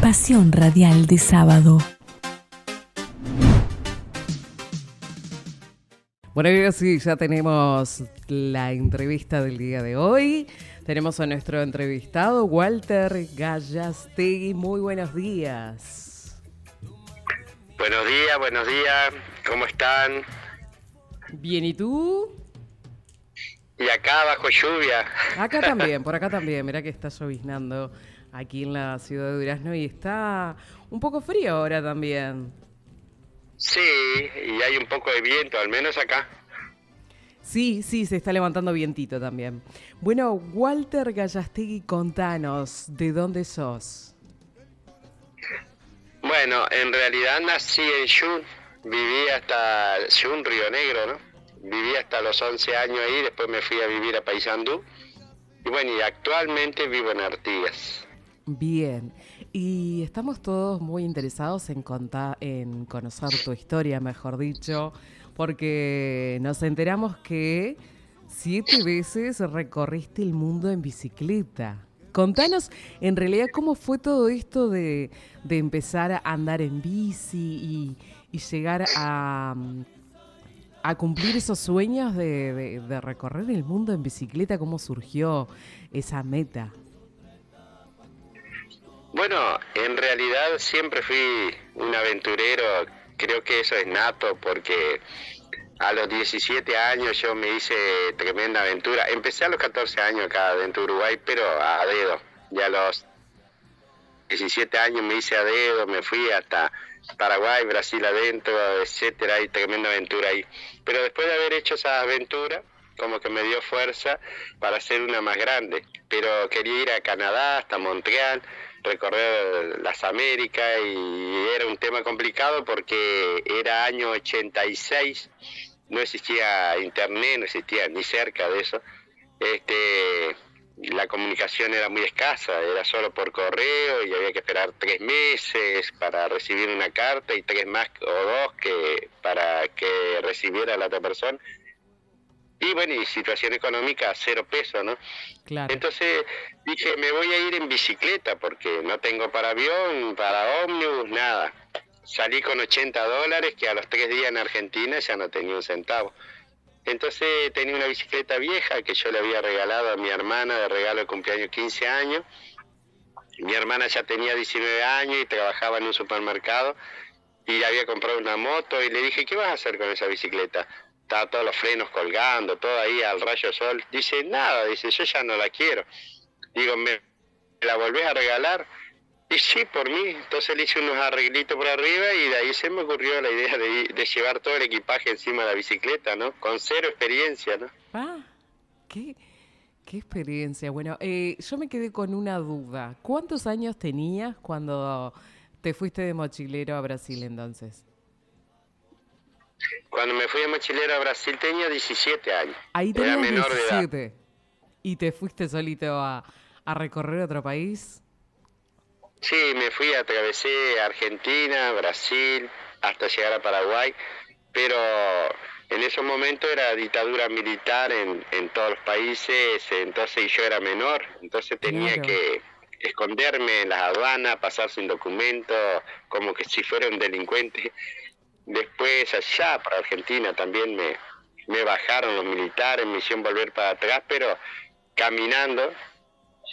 Pasión Radial de sábado. Bueno, ahora sí, ya tenemos la entrevista del día de hoy. Tenemos a nuestro entrevistado, Walter Gallastegui. Muy buenos días. Buenos días. ¿Cómo están? Bien, ¿y tú? Y acá bajo lluvia. Acá también, por acá también. Mirá que está lloviznando aquí en la ciudad de Durazno y está un poco frío ahora también. Sí, y hay un poco de viento, al menos acá. Sí, se está levantando vientito también. Bueno, Walter Gallastegui, contanos, ¿de dónde sos? Bueno, en realidad nací en Yun, viví hasta Yun, Río Negro, ¿no? Viví hasta los 11 años ahí, después me fui a vivir a Paysandú. Y bueno, y actualmente vivo en Artigas. Bien, y estamos todos muy interesados en conocer tu historia, mejor dicho, porque nos enteramos que 7 veces recorriste el mundo en bicicleta. Contanos, en realidad, cómo fue todo esto de empezar a andar en bici y llegar a cumplir esos sueños de recorrer el mundo en bicicleta, cómo surgió esa meta. Bueno, en realidad siempre fui un aventurero, creo que eso es nato porque a los 17 años yo me hice tremenda aventura. Empecé a los 14 años acá dentro de Uruguay, pero a dedo. Y a los 17 años me hice a dedo, me fui hasta Paraguay, Brasil adentro, etcétera, y tremenda aventura ahí. Pero después de haber hecho esa aventura, como que me dio fuerza para hacer una más grande. Pero quería ir a Canadá, hasta Montreal, recorrer las Américas, y era un tema complicado porque era año 86, no existía internet, no existía ni cerca de eso. La comunicación era muy escasa, era solo por correo y había que esperar 3 meses para recibir una carta y 3 más o 2 para que recibiera la otra persona. Y bueno, y situación económica 0 pesos, ¿no? Claro. Entonces dije, me voy a ir en bicicleta porque no tengo para avión, para ómnibus, nada. Salí con $80, que a los 3 días en Argentina ya no tenía un centavo. Entonces tenía una bicicleta vieja que yo le había regalado a mi hermana de regalo de cumpleaños 15 años. Mi hermana ya tenía 19 años y trabajaba en un supermercado y había comprado una moto y le dije, ¿qué vas a hacer con esa bicicleta? Estaba todos los frenos colgando, todo ahí al rayo sol. Dice, nada, dice, yo ya no la quiero. Digo, ¿me la volvés a regalar? Y sí, por mí. Entonces le hice unos arreglitos por arriba y de ahí se me ocurrió la idea de llevar todo el equipaje encima de la bicicleta, ¿no? Con 0 experiencia, ¿no? ¿Qué experiencia? Bueno, yo me quedé con una duda. ¿Cuántos años tenías cuando te fuiste de mochilero a Brasil entonces? Cuando me fui de mochilero a Brasil tenía 17 años. Ahí tenías Era menor 17. de edad. ¿Y te fuiste solito a recorrer otro país? Sí, me fui, atravesé Argentina, Brasil, hasta llegar a Paraguay, pero en esos momentos era dictadura militar en todos los países, entonces yo era menor, entonces tenía que esconderme en las aduanas, pasar sin documento, como que si fuera un delincuente. Después allá para Argentina también me bajaron los militares, me hicieron volver para atrás, pero caminando.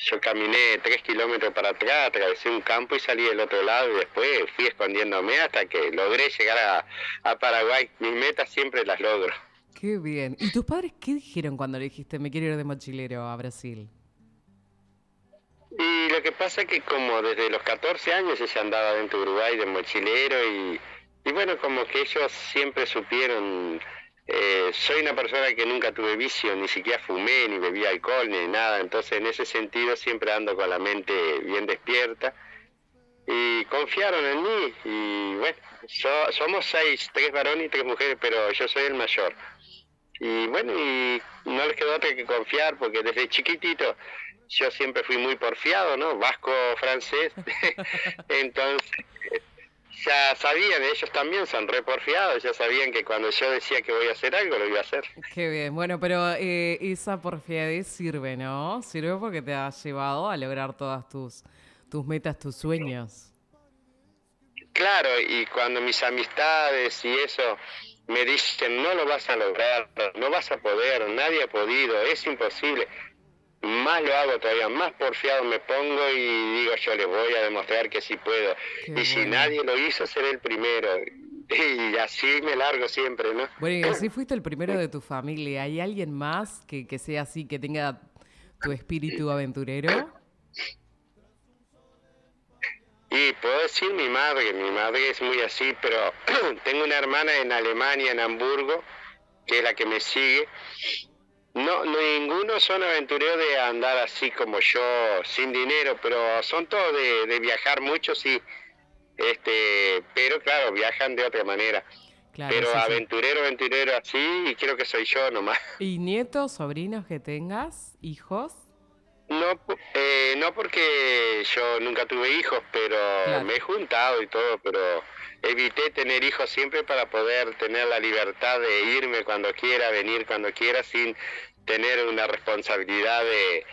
Yo caminé 3 kilómetros para atrás, atravesé un campo y salí del otro lado y después fui escondiéndome hasta que logré llegar a Paraguay. Mis metas siempre las logro. Qué bien. ¿Y tus padres qué dijeron cuando le dijiste me quiero ir de mochilero a Brasil? Y lo que pasa es que como desde los 14 años ella andaba dentro de Uruguay de mochilero y bueno, como que ellos siempre supieron. Soy una persona que nunca tuve vicio, ni siquiera fumé, ni bebí alcohol, ni nada, entonces en ese sentido siempre ando con la mente bien despierta y confiaron en mí y bueno, somos 6, 3 varones y 3 mujeres, pero yo soy el mayor y bueno, y no les quedó otra que confiar porque desde chiquitito yo siempre fui muy porfiado, ¿no? Vasco, francés, entonces ya sabían, ellos también son re porfiados, ya sabían que cuando yo decía que voy a hacer algo, lo iba a hacer. Qué bien, bueno, pero esa porfiadez sirve, ¿no? Sirve porque te ha llevado a lograr todas tus metas, tus sueños. claro, y cuando mis amistades y eso me dicen, no lo vas a lograr, no vas a poder, nadie ha podido, es imposible, más lo hago todavía, más porfiado me pongo y digo, yo les voy a demostrar que sí puedo. Qué Y si bueno. nadie lo hizo, seré el primero. Y así me largo siempre, ¿no? Bueno, y así fuiste el primero de tu familia. ¿Hay alguien más que sea así, que tenga tu espíritu aventurero? Y puedo decir mi madre es muy así, pero tengo una hermana en Alemania, en Hamburgo, que es la que me sigue. No, ninguno son aventureros de andar así como yo, sin dinero, pero son todos de viajar mucho, sí. Pero claro, viajan de otra manera. Claro, Pero sí, sí. aventurero así, y creo que soy yo nomás. ¿Y nietos, sobrinos que tengas? ¿Hijos? No, no porque yo nunca tuve hijos, pero Claro. me he juntado y todo, pero evité tener hijos siempre para poder tener la libertad de irme cuando quiera, venir cuando quiera, sin tener una responsabilidad de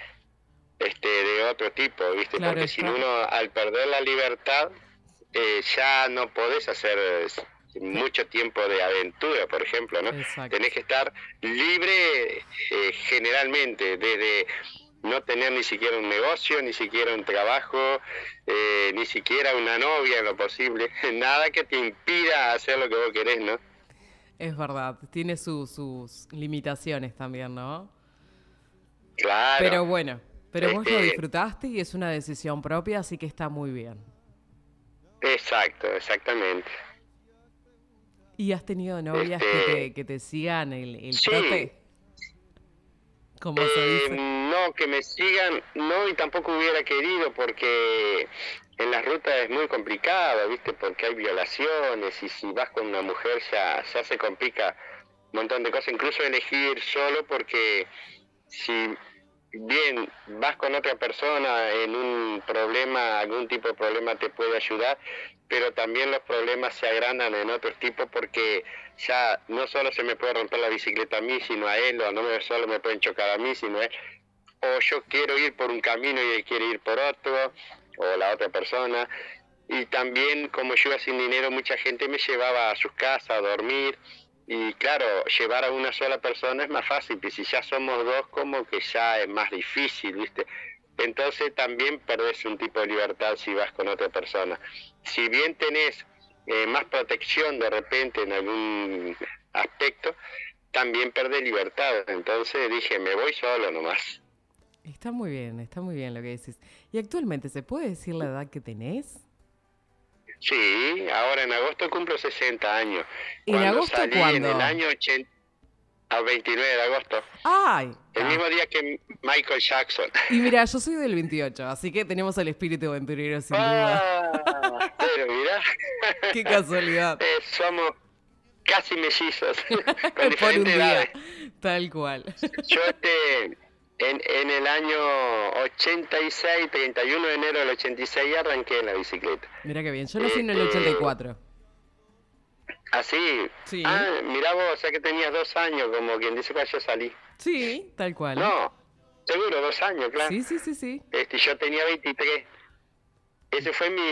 otro tipo, ¿viste? Claro, Porque si está. uno al perder la libertad ya no podés hacer mucho tiempo de aventura, por ejemplo, ¿no? Exacto. Tenés que estar libre generalmente, desde no tener ni siquiera un negocio, ni siquiera un trabajo, ni siquiera una novia en lo posible, nada que te impida hacer lo que vos querés, ¿no? Es verdad, tiene sus limitaciones también, ¿no? Claro. Pero bueno, pero vos lo Este, disfrutaste y es una decisión propia, así que está muy bien. Exacto, exactamente. ¿Y has tenido novias que te sigan el Sí. trote? Como se dice. No, que me sigan, no, y tampoco hubiera querido, porque en las rutas es muy complicado, ¿viste? Porque hay violaciones, y si vas con una mujer ya se complica un montón de cosas, incluso elegir solo, porque si bien vas con otra persona en un problema, algún tipo de problema te puede ayudar, pero también los problemas se agrandan en otros tipos, porque ya no solo se me puede romper la bicicleta a mí, sino a él, o no solo me pueden chocar a mí, sino a él, o yo quiero ir por un camino y él quiere ir por otro, o la otra persona. Y también, como yo iba sin dinero, mucha gente me llevaba a sus casas a dormir, y claro, llevar a una sola persona es más fácil, que si ya somos dos, como que ya es más difícil, ¿viste? Entonces también perdés un tipo de libertad si vas con otra persona. Si bien tenés más protección de repente en algún aspecto, también perdés libertad. Entonces dije, me voy solo nomás. Está muy bien lo que decís. ¿Y actualmente se puede decir la edad que tenés? Sí, ahora en agosto cumplo 60 años. ¿En agosto salí cuándo? en el año 80, a 29 de agosto, ¡Ay! el Ah. mismo día que Michael Jackson. Y mira, yo soy del 28, así que tenemos el espíritu aventurero sin duda. Pero mirá, Qué casualidad. somos casi mellizos, con Por un diferentes día. edades. Tal cual. Yo en el año 86, 31 de enero del 86 arranqué en la bicicleta. Mira qué bien. Yo nací en el 84. ¿Así? Sí. Ah, mirá vos, o sea que tenías 2 años, como quien dice que yo salí. Sí, tal cual. No, seguro, 2 años, claro. Sí. Yo tenía 23.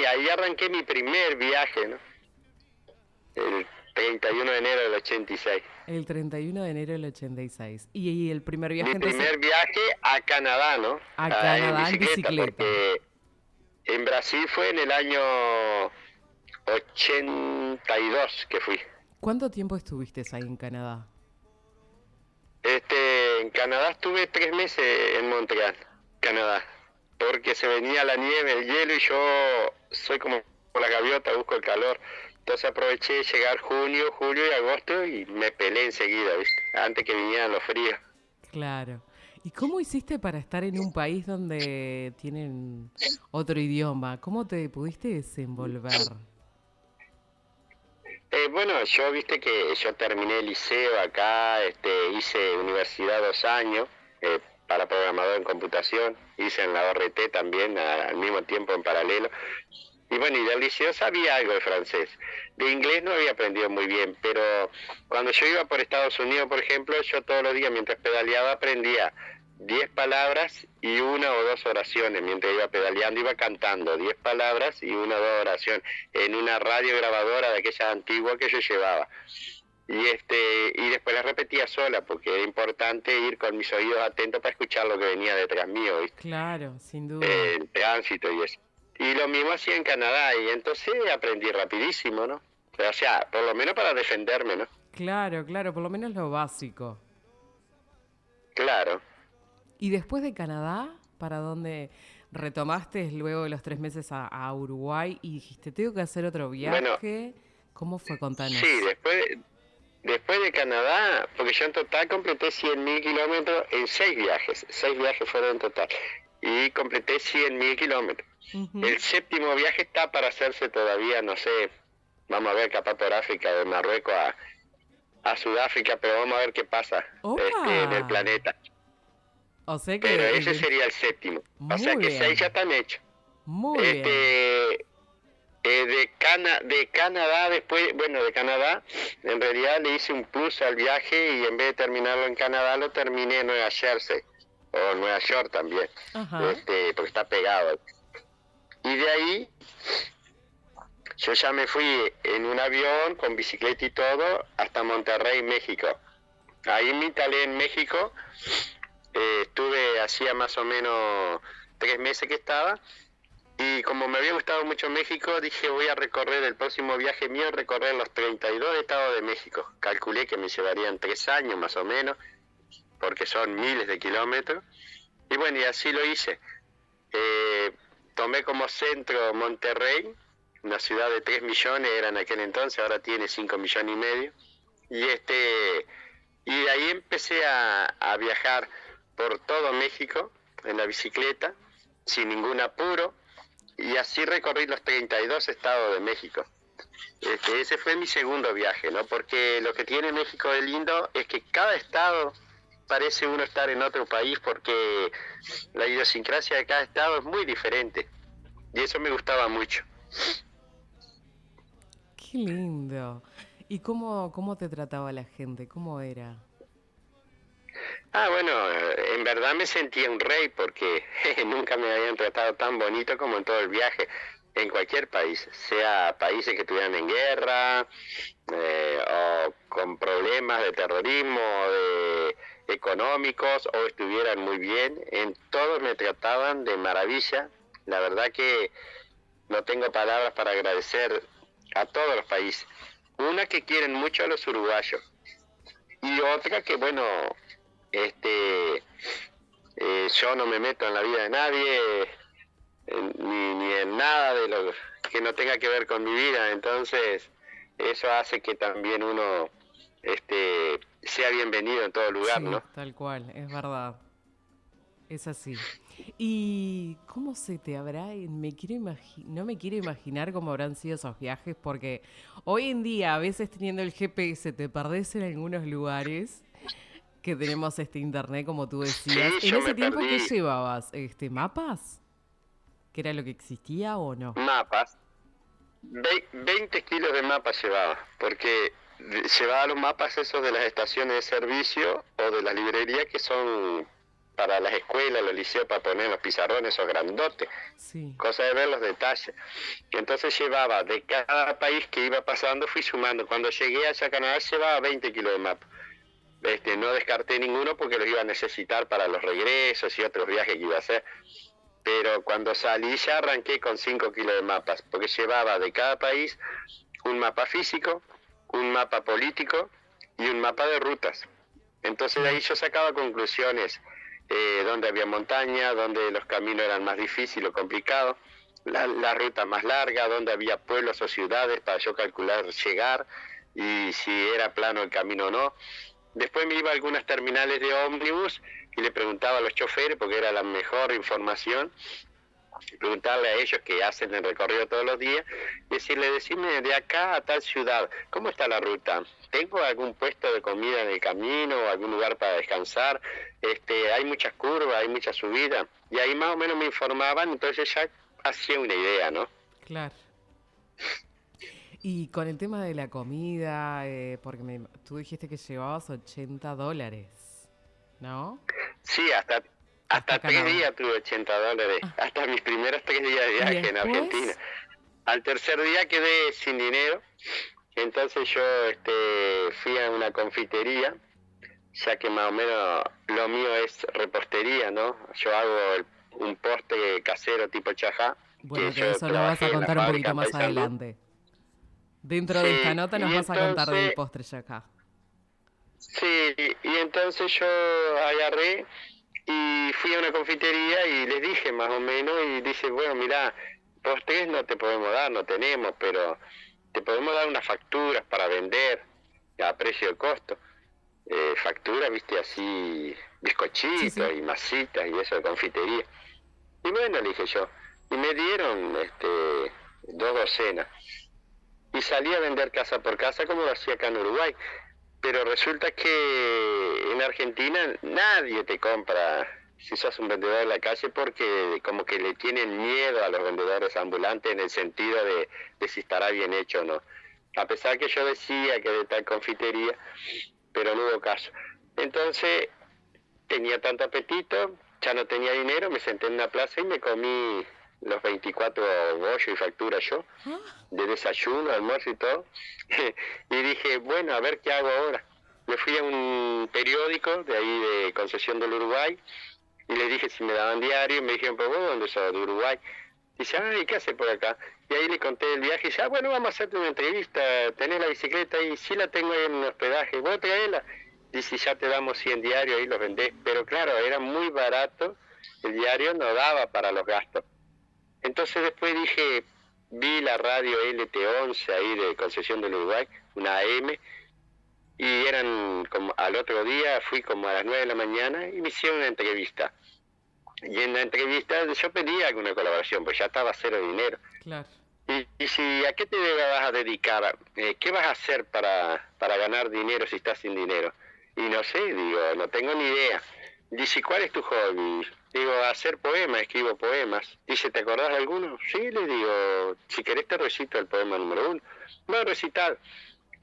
Ahí arranqué mi primer viaje, ¿no? El 31 de enero del 86. El 31 de enero del 86. Y el primer viaje Mi entonces primer viaje a Canadá, ¿no? a Canadá en bicicleta. Porque en Brasil fue en el año 82 que fui. ¿Cuánto tiempo estuviste ahí en Canadá? En Canadá estuve 3 meses en Montreal, Canadá, porque se venía la nieve, el hielo, y yo soy como la gaviota, busco el calor. Entonces aproveché de llegar junio, julio y agosto y me pelé enseguida, ¿viste? Antes que vinieran los fríos. Claro. ¿Y cómo hiciste para estar en un país donde tienen otro idioma? ¿Cómo te pudiste desenvolver? Bueno, yo viste que yo terminé el liceo acá, hice universidad 2 años para programador en computación, hice en la ORT también al mismo tiempo en paralelo. Y bueno, y del liceo sabía algo de francés. De inglés no había aprendido muy bien, pero cuando yo iba por Estados Unidos, por ejemplo, yo todos los días mientras pedaleaba aprendía 10 palabras y una o dos oraciones. Mientras iba pedaleando, iba cantando 10 palabras y una o dos oraciones en una radio grabadora de aquella antigua que yo llevaba. Y después la repetía sola, porque era importante ir con mis oídos atentos para escuchar lo que venía detrás mío, ¿viste? Claro, sin duda. El tránsito y eso. Y lo mismo hacía en Canadá, y entonces aprendí rapidísimo, ¿no? O sea, por lo menos para defenderme, ¿no? Claro, por lo menos lo básico. Claro. ¿Y después de Canadá, para dónde retomaste luego de los 3 meses a Uruguay y dijiste, tengo que hacer otro viaje? Bueno, ¿Cómo fue? Contanos. sí, después de Canadá, porque yo en total completé 100.000 kilómetros en 6 viajes. 6 viajes fueron en total. Y completé 100.000 kilómetros. Ujú. El séptimo viaje está para hacerse todavía, no sé, vamos a ver, capaz por África, de Marruecos a Sudáfrica, pero vamos a ver qué pasa ¡Opa! en el planeta. O sea que... Pero ese sería el séptimo. O sea Muy que bien. 6 ya están hechos. Muy bien. De Canadá, después, bueno, de Canadá, en realidad le hice un plus al viaje y en vez de terminarlo en Canadá, lo terminé en Nueva Jersey, o Nueva York también, Ajá. porque está pegado. Y de ahí, yo ya me fui en un avión, con bicicleta y todo, hasta Monterrey, México. Ahí me instalé en México, estuve hacía más o menos 3 meses que estaba, y como me había gustado mucho México, dije voy a recorrer el próximo viaje mío, recorrer los 32 estados de México. Calculé que me llevarían 3 años más o menos, porque son miles de kilómetros. Y bueno, y así lo hice. Tomé como centro Monterrey, una ciudad de 3 millones, era en aquel entonces, ahora tiene 5 millones y medio. Y de ahí empecé a viajar por todo México en la bicicleta, sin ningún apuro. Y así recorrí los 32 estados de México. Ese fue mi segundo viaje, ¿no? Porque lo que tiene México de lindo es que cada estado parece uno estar en otro país, porque la idiosincrasia de cada estado es muy diferente. Y eso me gustaba mucho. Qué lindo. ¿Y cómo te trataba la gente? ¿Cómo era? Bueno, en verdad me sentía un rey, porque nunca me habían tratado tan bonito como en todo el viaje, en cualquier país, sea países que estuvieran en guerra, o con problemas de terrorismo, económicos, o estuvieran muy bien, en todos me trataban de maravilla. La verdad que no tengo palabras para agradecer a todos los países. Una, que quieren mucho a los uruguayos, y otra que, bueno, yo no me meto en la vida de nadie, ni en nada de lo que no tenga que ver con mi vida. Entonces eso hace que también uno sea bienvenido en todo lugar, Sí, ¿no? tal cual, es verdad. Es así. ¿Y cómo se te habrá? No me quiero imaginar cómo habrán sido esos viajes, porque hoy en día, a veces teniendo el GPS, te perdés en algunos lugares que tenemos internet, como tú decías. Sí, ¿En yo ese me tiempo qué perdí. llevabas? ¿Mapas? ¿Que era lo que existía o no? Mapas, 20 kilos de mapas llevaba, porque llevaba los mapas esos de las estaciones de servicio o de las librerías, que son para las escuelas, los liceos, para poner en los pizarrones esos grandotes, Sí. cosa de ver los detalles. Y entonces llevaba, de cada país que iba pasando, fui sumando. Cuando llegué allá a Canadá llevaba 20 kilos de mapas. No descarté ninguno porque los iba a necesitar para los regresos y otros viajes que iba a hacer. Pero cuando salí ya arranqué con 5 kilos de mapas, porque llevaba de cada país un mapa físico, un mapa político y un mapa de rutas. Entonces de ahí yo sacaba conclusiones, donde había montaña, donde los caminos eran más difíciles o complicados, la ruta más larga, donde había pueblos o ciudades para yo calcular llegar, y si era plano el camino o no. Después me iba a algunas terminales de ómnibus y le preguntaba a los choferes, porque era la mejor información, preguntarle a ellos que hacen el recorrido todos los días, y decirme de acá a tal ciudad, ¿cómo está la ruta? ¿Tengo algún puesto de comida en el camino o algún lugar para descansar? Hay muchas curvas, hay mucha subida, y ahí más o menos me informaban, entonces ya hacía una idea, ¿no? Claro. Y con el tema de la comida, porque tú dijiste que llevabas $80, ¿no? Sí, hasta Hasta 3 Canadá. días tuve $80, hasta mis primeros 3 días de ¿Y viaje en después? Argentina. Al tercer día quedé sin dinero, entonces yo fui a una confitería, ya que más o menos lo mío es repostería, ¿no? Yo hago un postre casero tipo chajá, Bueno, que de yo eso nos vas a trabajé en la contar un fábrica poquito en más Paysandú. adelante. Dentro de esta Sí, nota nos y vas a contar del entonces, postre acá. sí, y entonces yo agarré y fui a una confitería y les dije más o menos, y dice, bueno, mira, postres no te podemos dar, no tenemos, pero te podemos dar unas facturas para vender a precio de costo. Facturas, viste, así, Sí, bizcochitos sí. y masitas y eso de confitería. Y bueno, le dije yo, y me dieron 2 docenas. Y salí a vender casa por casa como lo hacía acá en Uruguay. Pero resulta que en Argentina nadie te compra si sos un vendedor de la calle, porque como que le tienen miedo a los vendedores ambulantes en el sentido de si estará bien hecho o no. A pesar que yo decía que de tal confitería, pero no hubo caso. Entonces tenía tanto apetito, ya no tenía dinero, me senté en una plaza y me comí los 24 bollos y facturas yo, de desayuno, almuerzo y todo. Y dije, bueno, a ver qué hago ahora. Me fui a un periódico de ahí de Concesión del Uruguay y les dije si me daban diario, y me dijeron, pero vos dónde sos, de Uruguay. Dice, ay, ¿qué haces por acá? Y ahí le conté el viaje y dice, bueno, vamos a hacerte una entrevista, tenés la bicicleta ahí, sí la tengo ahí en un hospedaje, vos traela. Dice, ya te damos 100 diarios, ahí los vendés. Pero claro, era muy barato, el diario no daba para los gastos. Entonces después dije, vi la radio LT11 ahí de Concesión del Uruguay, una AM, y eran como al otro día, fui como a las 9 de la mañana y me hicieron una entrevista. Y en la entrevista yo pedí alguna colaboración, pues ya estaba cero dinero. Claro. Y si, ¿a qué te vas a dedicar? ¿Qué vas a hacer para ganar dinero si estás sin dinero? Y no sé, digo, no tengo ni idea. Dice, ¿cuál es tu hobby? Digo, hacer poemas, escribo poemas. Dice, ¿te acordás de alguno? Sí, le digo, si querés te recito el poema número 1. Voy a recitar.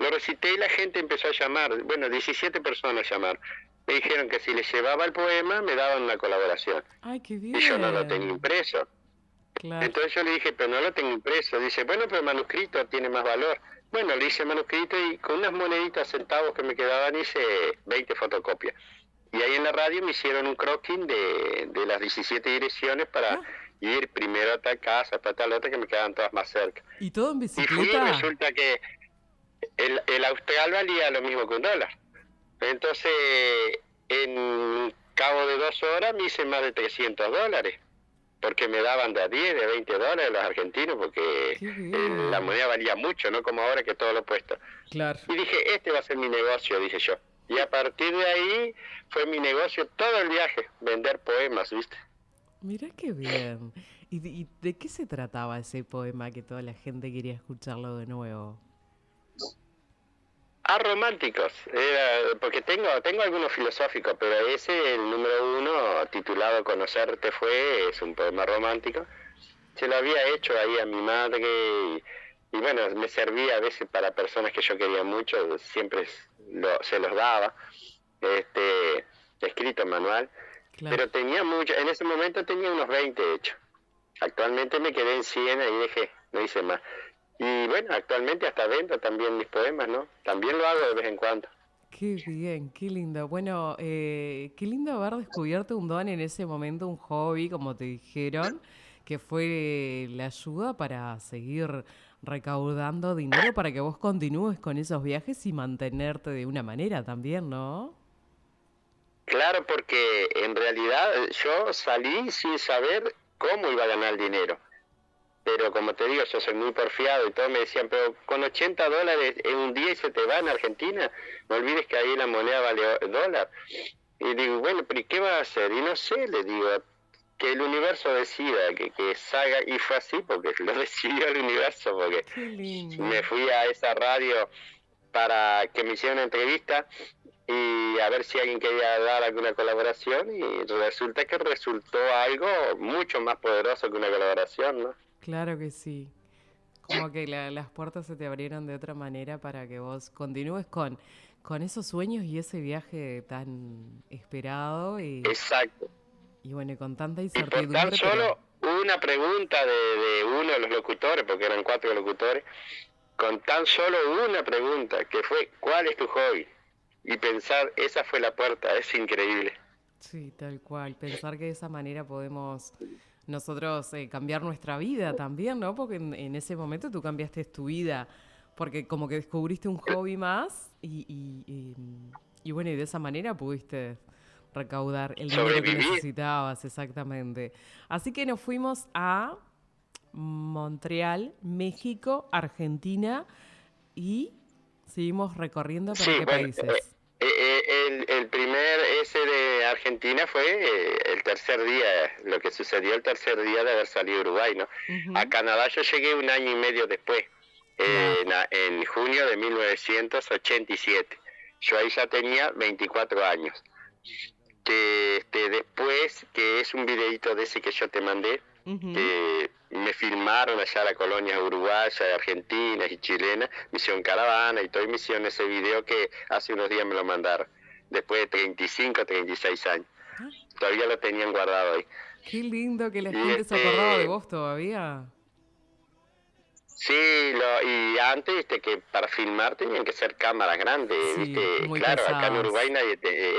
Lo recité y la gente empezó a llamar, bueno, 17 personas llamaron. Me dijeron que si les llevaba el poema me daban una colaboración. Ay, qué Y yo no lo tenía bien. impreso. Claro. Entonces yo le dije, pero no lo tengo impreso. Dice, bueno, pero el manuscrito tiene más valor. Bueno, le hice el manuscrito y con unas moneditas, centavos que me quedaban, hice 20 fotocopias. Y ahí en la radio me hicieron un croquis de las 17 direcciones para ir primero a tal casa, para tal otra, que me quedaban todas más cerca. ¿Y todo en Y fui y bicicleta? resulta que el austral valía lo mismo que $1. Entonces, en cabo de 2 horas me hice más de $300, porque me daban de a 10, de $20 los argentinos, porque Qué bien. la moneda valía mucho, no como ahora que todo lo opuesto. Claro. Y dije, este va a ser mi negocio, dije yo. Y a partir de ahí fue mi negocio todo el viaje, vender poemas, ¿viste? Mira qué bien. ¿Y de qué se trataba ese poema que toda la gente quería escucharlo de nuevo? Románticos, porque tengo algunos filosóficos, pero ese, el número 1, titulado Conocerte fue, es un poema romántico. Se lo había hecho ahí a mi madre y bueno, me servía a veces para personas que yo quería mucho, siempre se los daba, escrito en manual, Claro. pero tenía mucho, en ese momento tenía unos 20 hechos. Actualmente me quedé en 100 y dejé, no hice más. Y bueno, actualmente hasta vendo también mis poemas, ¿no? También lo hago de vez en cuando. Qué bien, qué lindo. Bueno, qué lindo haber descubierto un don en ese momento, un hobby, como te dijeron, que fue la ayuda para seguir recaudando dinero para que vos continúes con esos viajes y mantenerte de una manera también, ¿no? Claro, porque en realidad yo salí sin saber cómo iba a ganar dinero. Pero como te digo, yo soy muy porfiado y todos me decían, pero con $80 en un día y se te va en Argentina, no olvides que ahí la moneda vale $1. Y digo, bueno, pero ¿y qué va a hacer? Y no sé, le digo, que el universo decida, que salga, y fue así, porque lo decidió el universo, porque Qué lindo. me fui a esa radio para que me hicieran una entrevista y a ver si alguien quería dar alguna colaboración, y resulta que resultó algo mucho más poderoso que una colaboración, ¿no? Claro que sí. Como que las puertas se te abrieron de otra manera para que vos continúes con esos sueños y ese viaje tan esperado Exacto. y bueno, y con tanta Y por tan incertidumbre, solo una pregunta de uno de los locutores, porque eran 4 locutores, con tan solo una pregunta, que fue, ¿cuál es tu hobby? Y pensar, esa fue la puerta, es increíble. sí, tal cual. Pensar que de esa manera podemos nosotros cambiar nuestra vida también, ¿no? Porque en ese momento tú cambiaste tu vida, porque como que descubriste un hobby más y bueno, y de esa manera pudiste recaudar el dinero que Sobrevivir. necesitabas, exactamente. Así que nos fuimos a Montreal, México, Argentina y seguimos recorriendo por Sí, qué bueno, países. el primer ese de Argentina fue el tercer día, lo que sucedió el tercer día de haber salido a Uruguay, ¿no? Ujú. A Canadá yo llegué 1 año y medio después, Claro. en junio de 1987. Yo ahí ya tenía 24 años. Que después, que es un videito de ese que yo te mandé, Ujú. que me filmaron allá la colonia uruguaya, argentinas y chilenas, me hicieron caravana y todo, y me hicieron ese video que hace unos días me lo mandaron, después de 35, 36 años. Ah, Todavía lo tenían guardado ahí. qué lindo que la Y gente se acordaba de vos todavía. sí, y antes, que para filmar tenían que ser cámaras grandes, Sí, viste, muy claro, acá en pesadas. Uruguay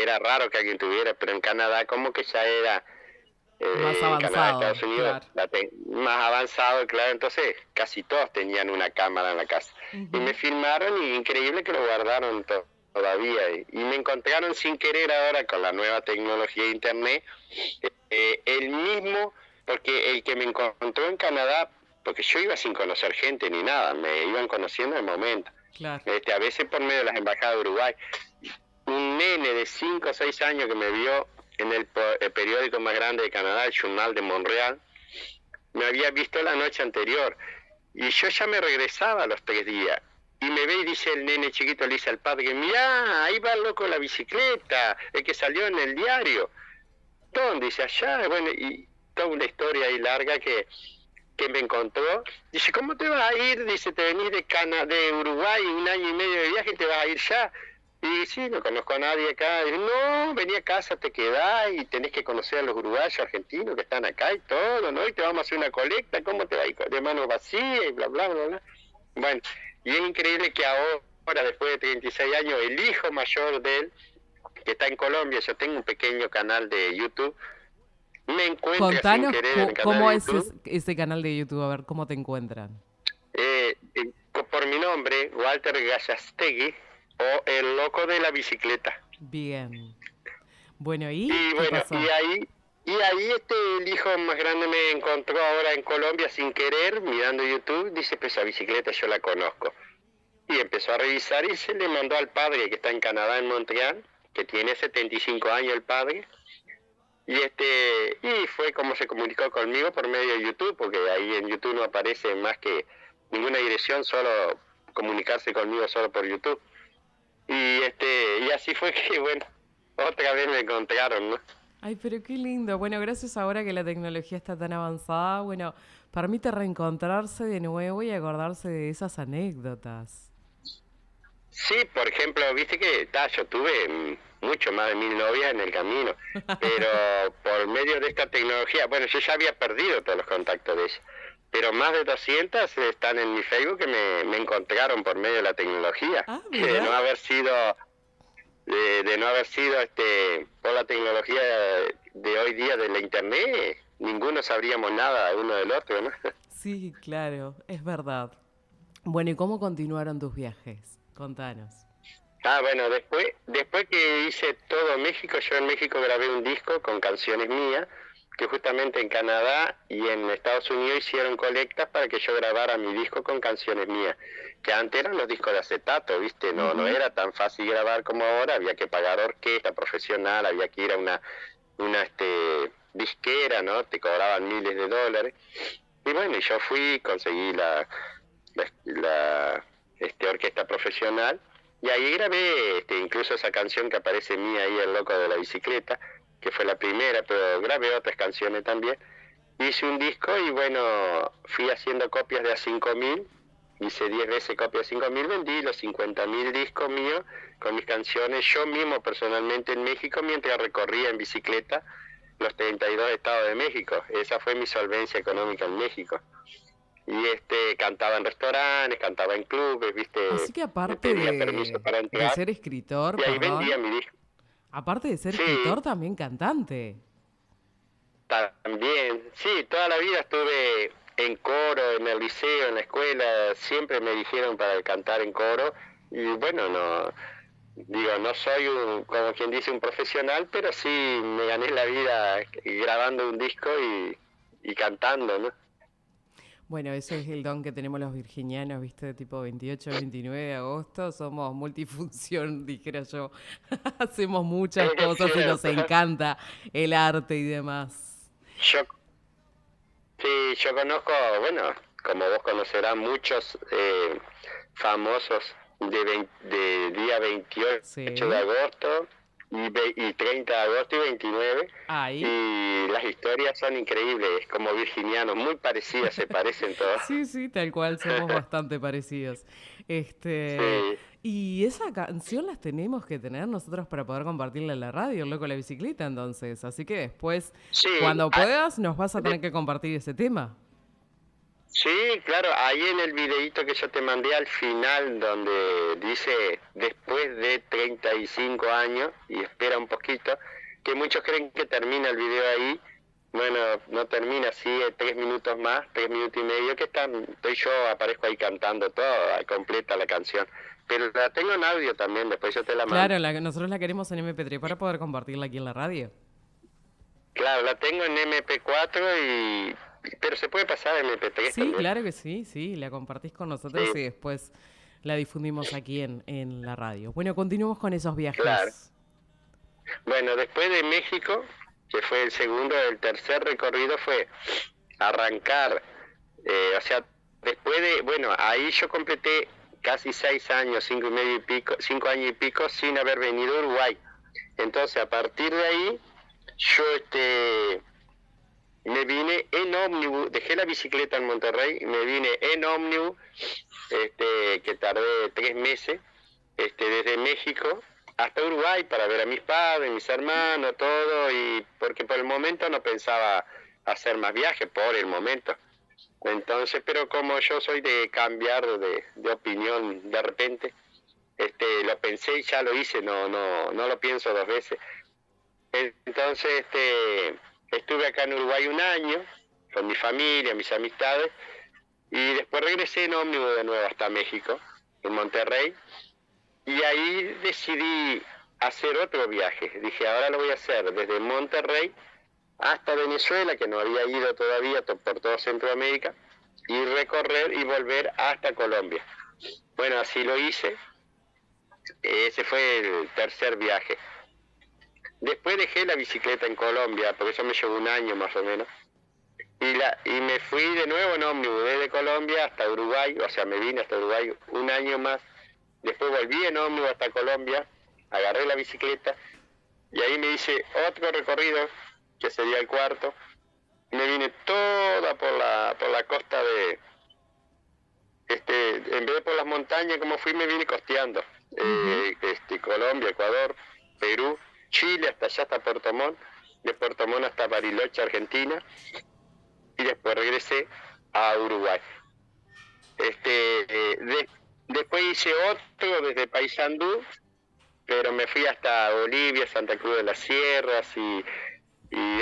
era raro que alguien tuviera, pero en Canadá como que ya era Más Canadá, avanzado, Estados Unidos, claro. más avanzado, claro, entonces casi todos tenían una cámara en la casa. Y me Ujú. filmaron y increíble que lo guardaron todavía. Y me encontraron sin querer ahora con la nueva tecnología de internet, el mismo, porque el que me encontró en Canadá, porque yo iba sin conocer gente ni nada, me iban conociendo en el momento. Claro. A veces por medio de las embajadas de Uruguay. Un nene de 5 o 6 años que me vio en el periódico más grande de Canadá, el Journal de Montreal, me había visto la noche anterior y yo ya me regresaba a los 3 días. Y me ve y dice el nene chiquito, le dice al padre, mirá, ahí va el loco en la bicicleta, el que salió en el diario. ¿Dónde? Dice, allá. Bueno, y toda una historia ahí larga que me encontró. Dice, ¿cómo te vas a ir? Dice, te venís de Uruguay 1 año y medio de viaje y te vas a ir ya. Y sí, no conozco a nadie acá. Y, no, vení a casa, te quedás y tenés que conocer a los uruguayos, argentinos que están acá y todo, ¿no? Y te vamos a hacer una colecta, ¿cómo te va a ir de manos vacías y bla, bla, bla, bla? Bueno, y es increíble que ahora, después de 36 años, el hijo mayor de él, que está en Colombia, yo tengo un pequeño canal de YouTube, me encuentra sin Contanos querer en el canal cómo de es YouTube, ese canal de YouTube, a ver cómo te encuentran. por mi nombre, Walter Gallastegui, o El Loco de la Bicicleta. Bien. Bueno, ¿y Y qué bueno, pasó? y ahí el hijo más grande me encontró ahora en Colombia sin querer, mirando YouTube, dice, pues esa bicicleta yo la conozco. Y empezó a revisar y se le mandó al padre que está en Canadá, en Montreal, que tiene 75 años el padre. Y fue como se comunicó conmigo por medio de YouTube, porque ahí en YouTube no aparece más que ninguna dirección, solo comunicarse conmigo solo por YouTube. Y así fue que, bueno, otra vez me encontraron, ¿no? Ay, pero qué lindo. Bueno, gracias ahora que la tecnología está tan avanzada, bueno, permite reencontrarse de nuevo y acordarse de esas anécdotas. Sí, por ejemplo, viste que yo tuve mucho más de 1000 novias en el camino, pero por medio de esta tecnología, bueno, yo ya había perdido todos los contactos de ellas, pero más de 200 están en mi Facebook que me encontraron por medio de la tecnología, Ah, que de mira. no haber sido, de no haber sido por la tecnología de hoy día de la internet, ninguno sabríamos nada uno del otro, ¿no? Sí, claro, es verdad. Bueno, ¿y cómo continuaron tus viajes? Contanos. Bueno, después que hice todo México, yo en México grabé un disco con canciones mías, que justamente en Canadá y en Estados Unidos hicieron colectas para que yo grabara mi disco con canciones mías, que antes eran los discos de acetato, ¿viste? No Ujú. era tan fácil grabar como ahora, había que pagar orquesta profesional, había que ir a una disquera, ¿no? Te cobraban miles de dólares. Y bueno, yo fui, conseguí la orquesta profesional y ahí grabé incluso esa canción que aparece mía ahí, El Loco de la Bicicleta, que fue la primera, pero grabé otras canciones también. hice un disco y bueno, fui haciendo copias de a 5.000, hice 10 veces copias de 5.000, vendí los 50.000 discos míos con mis canciones, yo mismo personalmente en México, mientras recorría en bicicleta los 32 estados de México. Esa fue mi solvencia económica en México. Y cantaba en restaurantes, cantaba en clubes, viste, Así que aparte pedía permiso para de entrar ser escritor, y ahí vendía perdón, mi disco. aparte de ser Sí, escritor, también cantante. también, sí, toda la vida estuve en coro, en el liceo, en la escuela, siempre me dijeron para cantar en coro y bueno, no, digo, no soy como quien dice un profesional, pero sí me gané la vida grabando un disco y cantando, ¿no? Bueno, eso es el don que tenemos los virginianos, ¿viste? Tipo 28, 29 de agosto, somos multifunción, dijera yo. Hacemos muchas Es cosas y nos cierto. encanta el arte y demás. Yo, sí, yo conozco, bueno, como vos conocerás, muchos famosos de día 28 de Sí. agosto y 30 de agosto y 29, Ahí. y las historias son increíbles, como virginianos, muy parecidas, se parecen todos. Sí, sí, tal cual, somos bastante parecidos. Sí, Y esa canción las tenemos que tener nosotros para poder compartirla en la radio, el loco de la bicicleta, entonces. Así que después, sí, cuando puedas, nos vas a tener de- que compartir ese tema. sí, claro, ahí en el videíto que yo te mandé al final, donde dice después de 35 años, y espera un poquito, que muchos creen que termina el video ahí. Bueno, no termina, sigue 3 minutos más, 3 minutos y medio, que estoy yo, aparezco ahí cantando todo, completa la canción. Pero la tengo en audio también, después yo te la mando. Claro, nosotros la queremos en MP3 para poder compartirla aquí en la radio. Claro, la tengo en MP4 pero se puede pasar a MP3 Sí, también. claro que sí, sí, la compartís con nosotros y Sí, después la difundimos aquí en la radio. Bueno, continuamos con esos claro. viajes. Bueno, después de México, que fue el tercer recorrido fue arrancar, o sea, después de, bueno, ahí yo completé casi 6 años, 5 y medio y pico, 5 años y pico sin haber venido a Uruguay. Entonces, a partir de ahí, yo me vine en ómnibus, dejé la bicicleta en Monterrey, me vine en ómnibus, que tardé 3 meses, desde México hasta Uruguay para ver a mis padres, mis hermanos, todo, y porque por el momento no pensaba hacer más viajes, por el momento. Entonces, pero como yo soy de cambiar de opinión de repente, lo pensé y ya lo hice, no lo pienso 2 veces. Entonces, estuve acá en Uruguay un año con mi familia, mis amistades, y después regresé en ómnibus de nuevo hasta México, en Monterrey, y ahí decidí hacer otro viaje. Dije, ahora lo voy a hacer desde Monterrey hasta Venezuela, que no había ido todavía por todo Centroamérica, y recorrer y volver hasta Colombia. Bueno, así lo hice. Ese fue el tercer viaje. Después dejé la bicicleta en Colombia, porque eso me llevó un año más o menos. Y me fui de nuevo en ómnibus desde Colombia hasta Uruguay, o sea, me vine hasta Uruguay un año más. Después volví en ómnibus hasta Colombia, agarré la bicicleta y ahí me hice otro recorrido, que sería el cuarto. Me vine toda por la costa en vez de por las montañas como fui, me vine costeando. Ujú. Colombia, Ecuador, Perú, Chile, hasta allá, hasta Puerto Montt, de Puerto Montt hasta Bariloche, Argentina, y después regresé a Uruguay. Después hice otro desde Paysandú, pero me fui hasta Bolivia, Santa Cruz de las Sierras y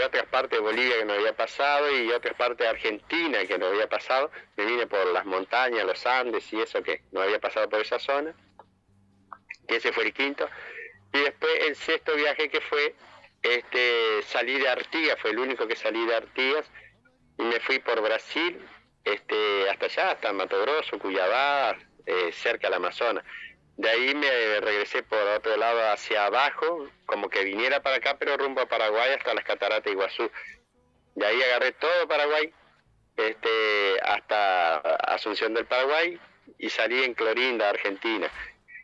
otras partes de Bolivia que no había pasado y otras partes de Argentina que no había pasado. Me vine por las montañas, los Andes y eso que no había pasado por esa zona, que ese fue el quinto. Y después el sexto viaje que fue, salí de Artigas, fue el único que salí de Artigas y me fui por Brasil, hasta allá, hasta Mato Grosso, Cuiabá, cerca del Amazonas. De ahí me regresé por otro lado hacia abajo, como que viniera para acá, pero rumbo a Paraguay hasta las cataratas de Iguazú. De ahí agarré todo Paraguay, hasta Asunción del Paraguay y salí en Clorinda, Argentina.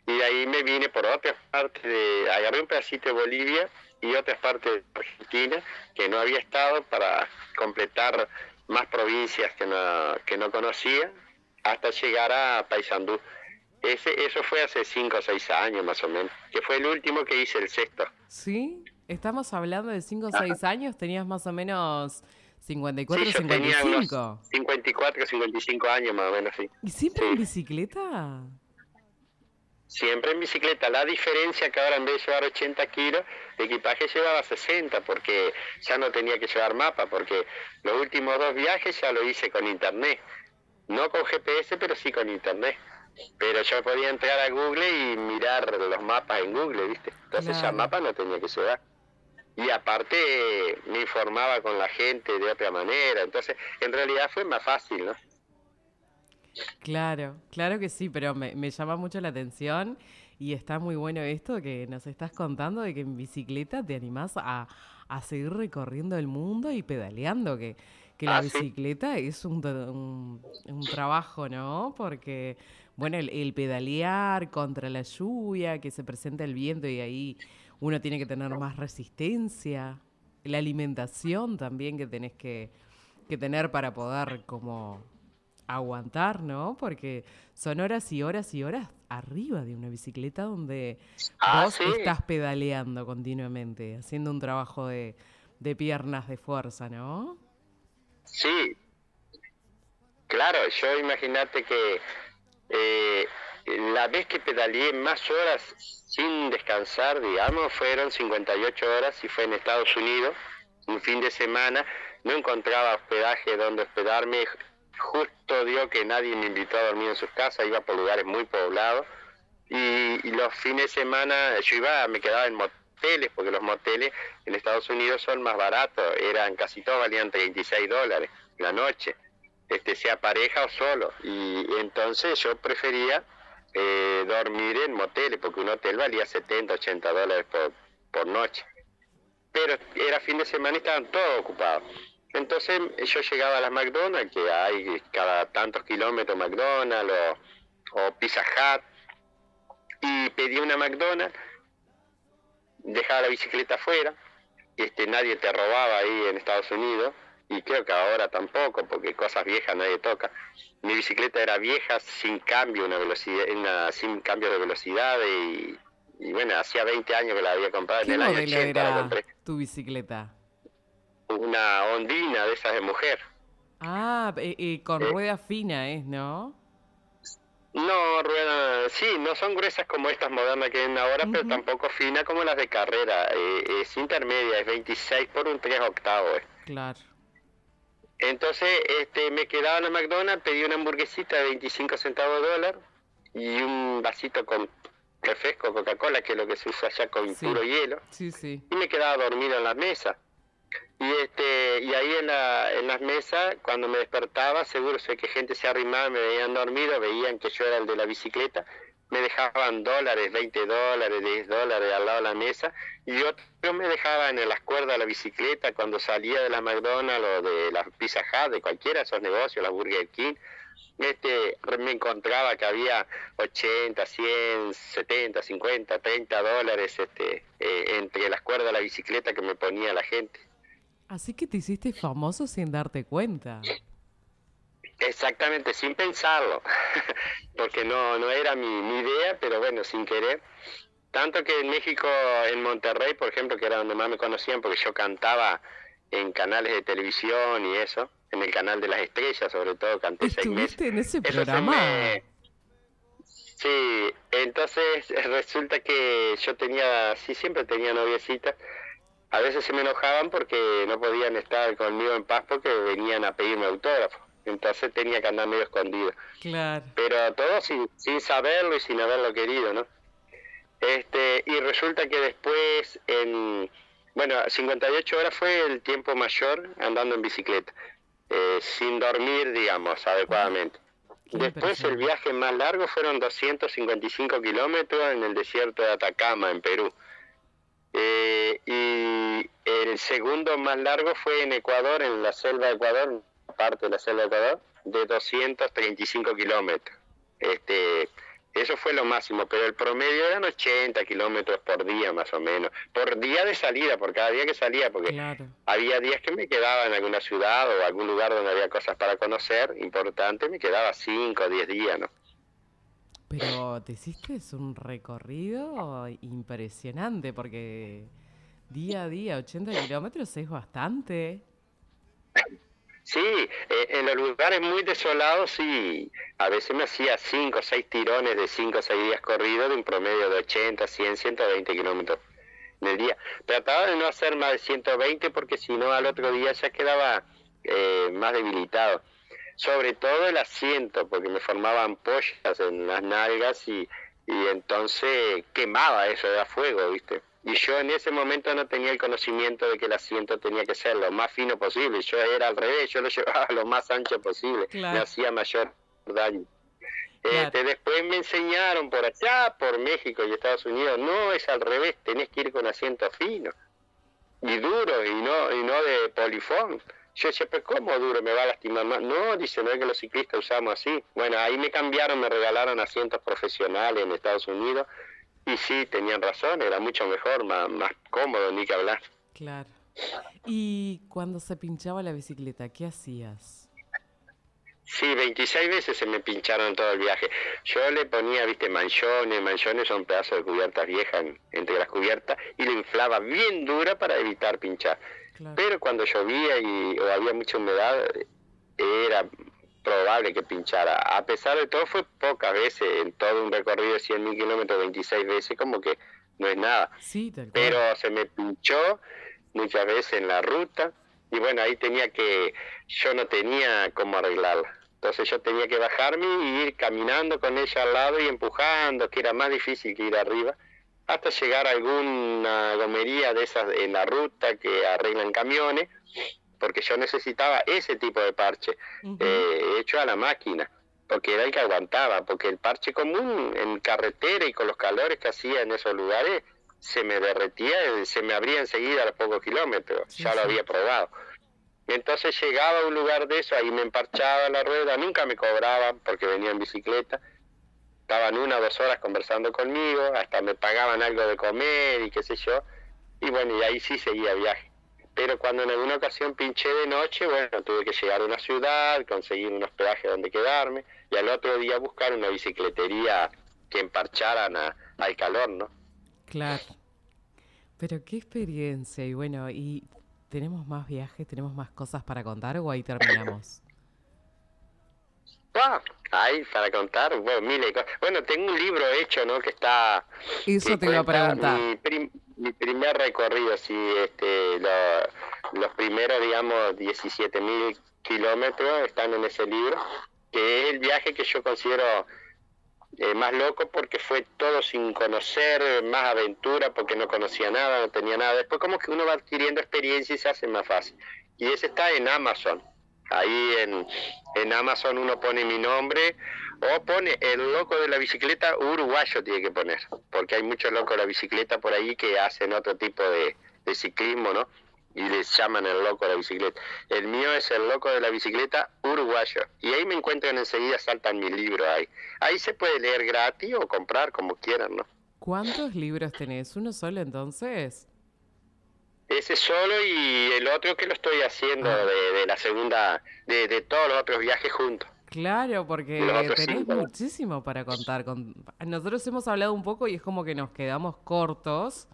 Y de ahí me vine por otra parte, agarré un pedacito de Bolivia y otras partes de Argentina que no había estado para completar más provincias que no conocía hasta llegar a Paysandú. Eso fue hace 5 o 6 años más o menos, que fue el último que hice, el sexto. ¿Sí? Estamos hablando de 5 o Ajá. 6 años, tenías más o menos 54, Sí, yo tenía unos 55. 54, 55 años más o menos, sí. ¿Y siempre en Sí, bicicleta? siempre en bicicleta. La diferencia que ahora en vez de llevar 80 kilos, de equipaje llevaba 60, porque ya no tenía que llevar mapa, porque los últimos 2 viajes ya lo hice con internet. No con GPS, pero sí con internet. Pero yo podía entrar a Google y mirar los mapas en Google, ¿viste? Entonces ya Claro, mapa no tenía que llevar. Y aparte me informaba con la gente de otra manera. Entonces, en realidad fue más fácil, ¿no? claro, claro que sí, pero me llama mucho la atención y está muy bueno esto que nos estás contando de que en bicicleta te animás a seguir recorriendo el mundo y pedaleando, que la Ah, sí, bicicleta es un trabajo, ¿no? Porque, bueno, el pedalear contra la lluvia, que se presenta el viento y ahí uno tiene que tener más resistencia, la alimentación también que tenés que tener para poder como aguantar, ¿no? Porque son horas y horas y horas arriba de una bicicleta donde ah, vos sí, estás pedaleando continuamente, haciendo un trabajo de piernas de fuerza, ¿no? sí. Claro, yo imagínate que eh, la vez que pedaleé más horas sin descansar, digamos, fueron 58 horas y fue en Estados Unidos, un fin de semana. No encontraba hospedaje donde hospedarme. Justo dio que nadie me invitó a dormir en sus casas, iba por lugares muy poblados. Y los fines de semana me quedaba en moteles, porque los moteles en Estados Unidos son más baratos, casi todos valían $36 la noche, sea pareja o solo. Y entonces yo prefería dormir en moteles, porque un hotel valía $70, $80 por noche. Pero era fin de semana y estaban todos ocupados. Entonces yo llegaba a las McDonald's, que hay cada tantos kilómetros McDonald's o Pizza Hut, y pedí una McDonald's, dejaba la bicicleta afuera, nadie te robaba ahí en Estados Unidos, y creo que ahora tampoco, porque cosas viejas nadie toca. Mi bicicleta era vieja, sin cambio, sin cambio de velocidad, y bueno, hacía 20 años que la había comprado, en ¿Qué el año modelo 80 la era compré. tu bicicleta? Una Hondina de esas de mujer. Ah, con Eh, rueda fina es, ¿no? no, sí, no son gruesas como estas modernas que ven ahora, pero Ujú, tampoco finas como las de carrera. Es intermedia, es 26 por un 3 octavos. claro. Entonces, me quedaba en la McDonald's, pedí una hamburguesita de 25 centavos de dólar y un vasito con refresco Coca-Cola, que es lo que se usa allá con Sí, puro hielo, sí, sí. y me quedaba dormido en la mesa. Y ahí en las mesas, cuando me despertaba, seguro sé que gente se arrimaba, me veían dormido, veían que yo era el de la bicicleta, me dejaban dólares, $20, $10 al lado de la mesa, y otros me dejaban en las cuerdas de la bicicleta cuando salía de la McDonald's o de la Pizza Hut, de cualquiera de esos negocios, la Burger King. Me encontraba que había 80, 100, 70, 50, $30, entre las cuerdas de la bicicleta que me ponía la gente. Así que te hiciste famoso sin darte cuenta. Exactamente, sin pensarlo, porque no era mi idea, pero bueno, sin querer. Tanto que en México, en Monterrey, por ejemplo, que era donde más me conocían, porque yo cantaba en canales de televisión y eso, en el canal de las estrellas, sobre todo, canté 6 meses. ¿Estuviste en ese Eso programa? sí, entonces resulta que yo sí, siempre tenía noviecitas. A veces se me enojaban porque no podían estar conmigo en paz porque venían a pedirme autógrafo. Entonces tenía que andar medio escondido. Claro. Pero todo sin saberlo y sin haberlo querido, ¿no? Y resulta que después, bueno, 58 horas fue el tiempo mayor andando en bicicleta, sin dormir, digamos, adecuadamente. Qué Después el impresionante. viaje más largo fueron 255 kilómetros en el desierto de Atacama, en Perú. Y el segundo más largo fue en Ecuador, en la selva de Ecuador, parte de la selva de Ecuador, de 235 kilómetros. Eso fue lo máximo, pero el promedio eran 80 kilómetros por día más o menos, por día de salida, por cada día que salía, porque Claro. había días que me quedaba en alguna ciudad o algún lugar donde había cosas para conocer, importante, me quedaba 5 o 10 días, ¿no? Pero te hiciste un recorrido impresionante porque día a día 80 kilómetros es bastante. Sí, en los lugares muy desolados sí, a veces me hacía 5 o 6 tirones de 5 o 6 días corridos de un promedio de 80, 100, 120 kilómetros en el día. Trataba de no hacer más de 120 porque si no al otro día ya quedaba más debilitado. Sobre todo el asiento, porque me formaban ampollas en las nalgas y entonces quemaba eso, era fuego, ¿viste? Y yo en ese momento no tenía el conocimiento de que el asiento tenía que ser lo más fino posible. Yo era al revés, yo lo llevaba lo más ancho posible. Claro. Me hacía mayor daño. Claro. Después me enseñaron por allá, por México y Estados Unidos, no, es al revés, tenés que ir con asiento fino y duro y no de polifón. Yo decía, pero ¿cómo duro? ¿Me va a lastimar más? No, dice, no es que los ciclistas usamos así. Bueno, ahí me cambiaron, me regalaron asientos profesionales en Estados Unidos y sí, tenían razón, era mucho mejor, más cómodo, ni que hablar. Claro. Y cuando se pinchaba la bicicleta, ¿qué hacías? Sí, 26 veces se me pincharon en todo el viaje. Yo le ponía, viste, manchones son pedazos de cubiertas viejas entre las cubiertas y le inflaba bien dura para evitar pinchar. Claro. Pero cuando llovía o había mucha humedad, era probable que pinchara. A pesar de todo, fue pocas veces en todo un recorrido de 100.000 kilómetros, 26 veces, como que no es nada. Sí, tal cual. Pero se me pinchó muchas veces en la ruta y bueno, ahí yo no tenía cómo arreglarla. Entonces yo tenía que bajarme y ir caminando con ella al lado y empujando, que era más difícil que ir arriba, hasta llegar a alguna gomería de esas en la ruta que arreglan camiones, porque yo necesitaba ese tipo de parche, hecho a la máquina, porque era el que aguantaba, porque el parche común en carretera y con los calores que hacía en esos lugares, se me derretía, se me abría enseguida a los pocos kilómetros, Sí, ya lo sí. había probado. Entonces llegaba a un lugar de eso, ahí me emparchaba la rueda, nunca me cobraban porque venía en bicicleta, estaban 1 o 2 horas conversando conmigo, hasta me pagaban algo de comer y qué sé yo, y bueno, y ahí sí seguía viaje. Pero cuando en alguna ocasión pinché de noche, bueno, tuve que llegar a una ciudad, conseguir un hospedaje donde quedarme, y al otro día buscar una bicicletería que emparcharan al calor, ¿no? Claro. Pero qué experiencia. Y bueno, ¿y tenemos más viajes, tenemos más cosas para contar o ahí terminamos? Ahí para contar, bueno, miles de cosas. Bueno, tengo un libro hecho, ¿no? Que está... Eso que te iba a cuenta preguntar. mi primer recorrido, sí, los primeros, digamos, 17.000 kilómetros están en ese libro, que es el viaje que yo considero más loco porque fue todo sin conocer, más aventura porque no conocía nada, no tenía nada. Después como que uno va adquiriendo experiencia y se hace más fácil. Y ese está en Amazon. Ahí en Amazon uno pone mi nombre o pone el loco de la bicicleta uruguayo, tiene que poner, porque hay muchos locos de la bicicleta por ahí que hacen otro tipo de ciclismo, ¿no? Y les llaman el loco de la bicicleta. El mío es el loco de la bicicleta uruguayo. Y ahí me encuentran enseguida, saltan mis libros ahí. Ahí se puede leer gratis o comprar como quieran, ¿no? ¿Cuántos libros tenés? ¿Uno solo entonces? Ese solo y el otro que lo estoy haciendo de la segunda, de todos los otros viajes juntos. Claro, porque Los otros tenés 5. muchísimo para contar. Nosotros hemos hablado un poco y es como que nos quedamos cortos,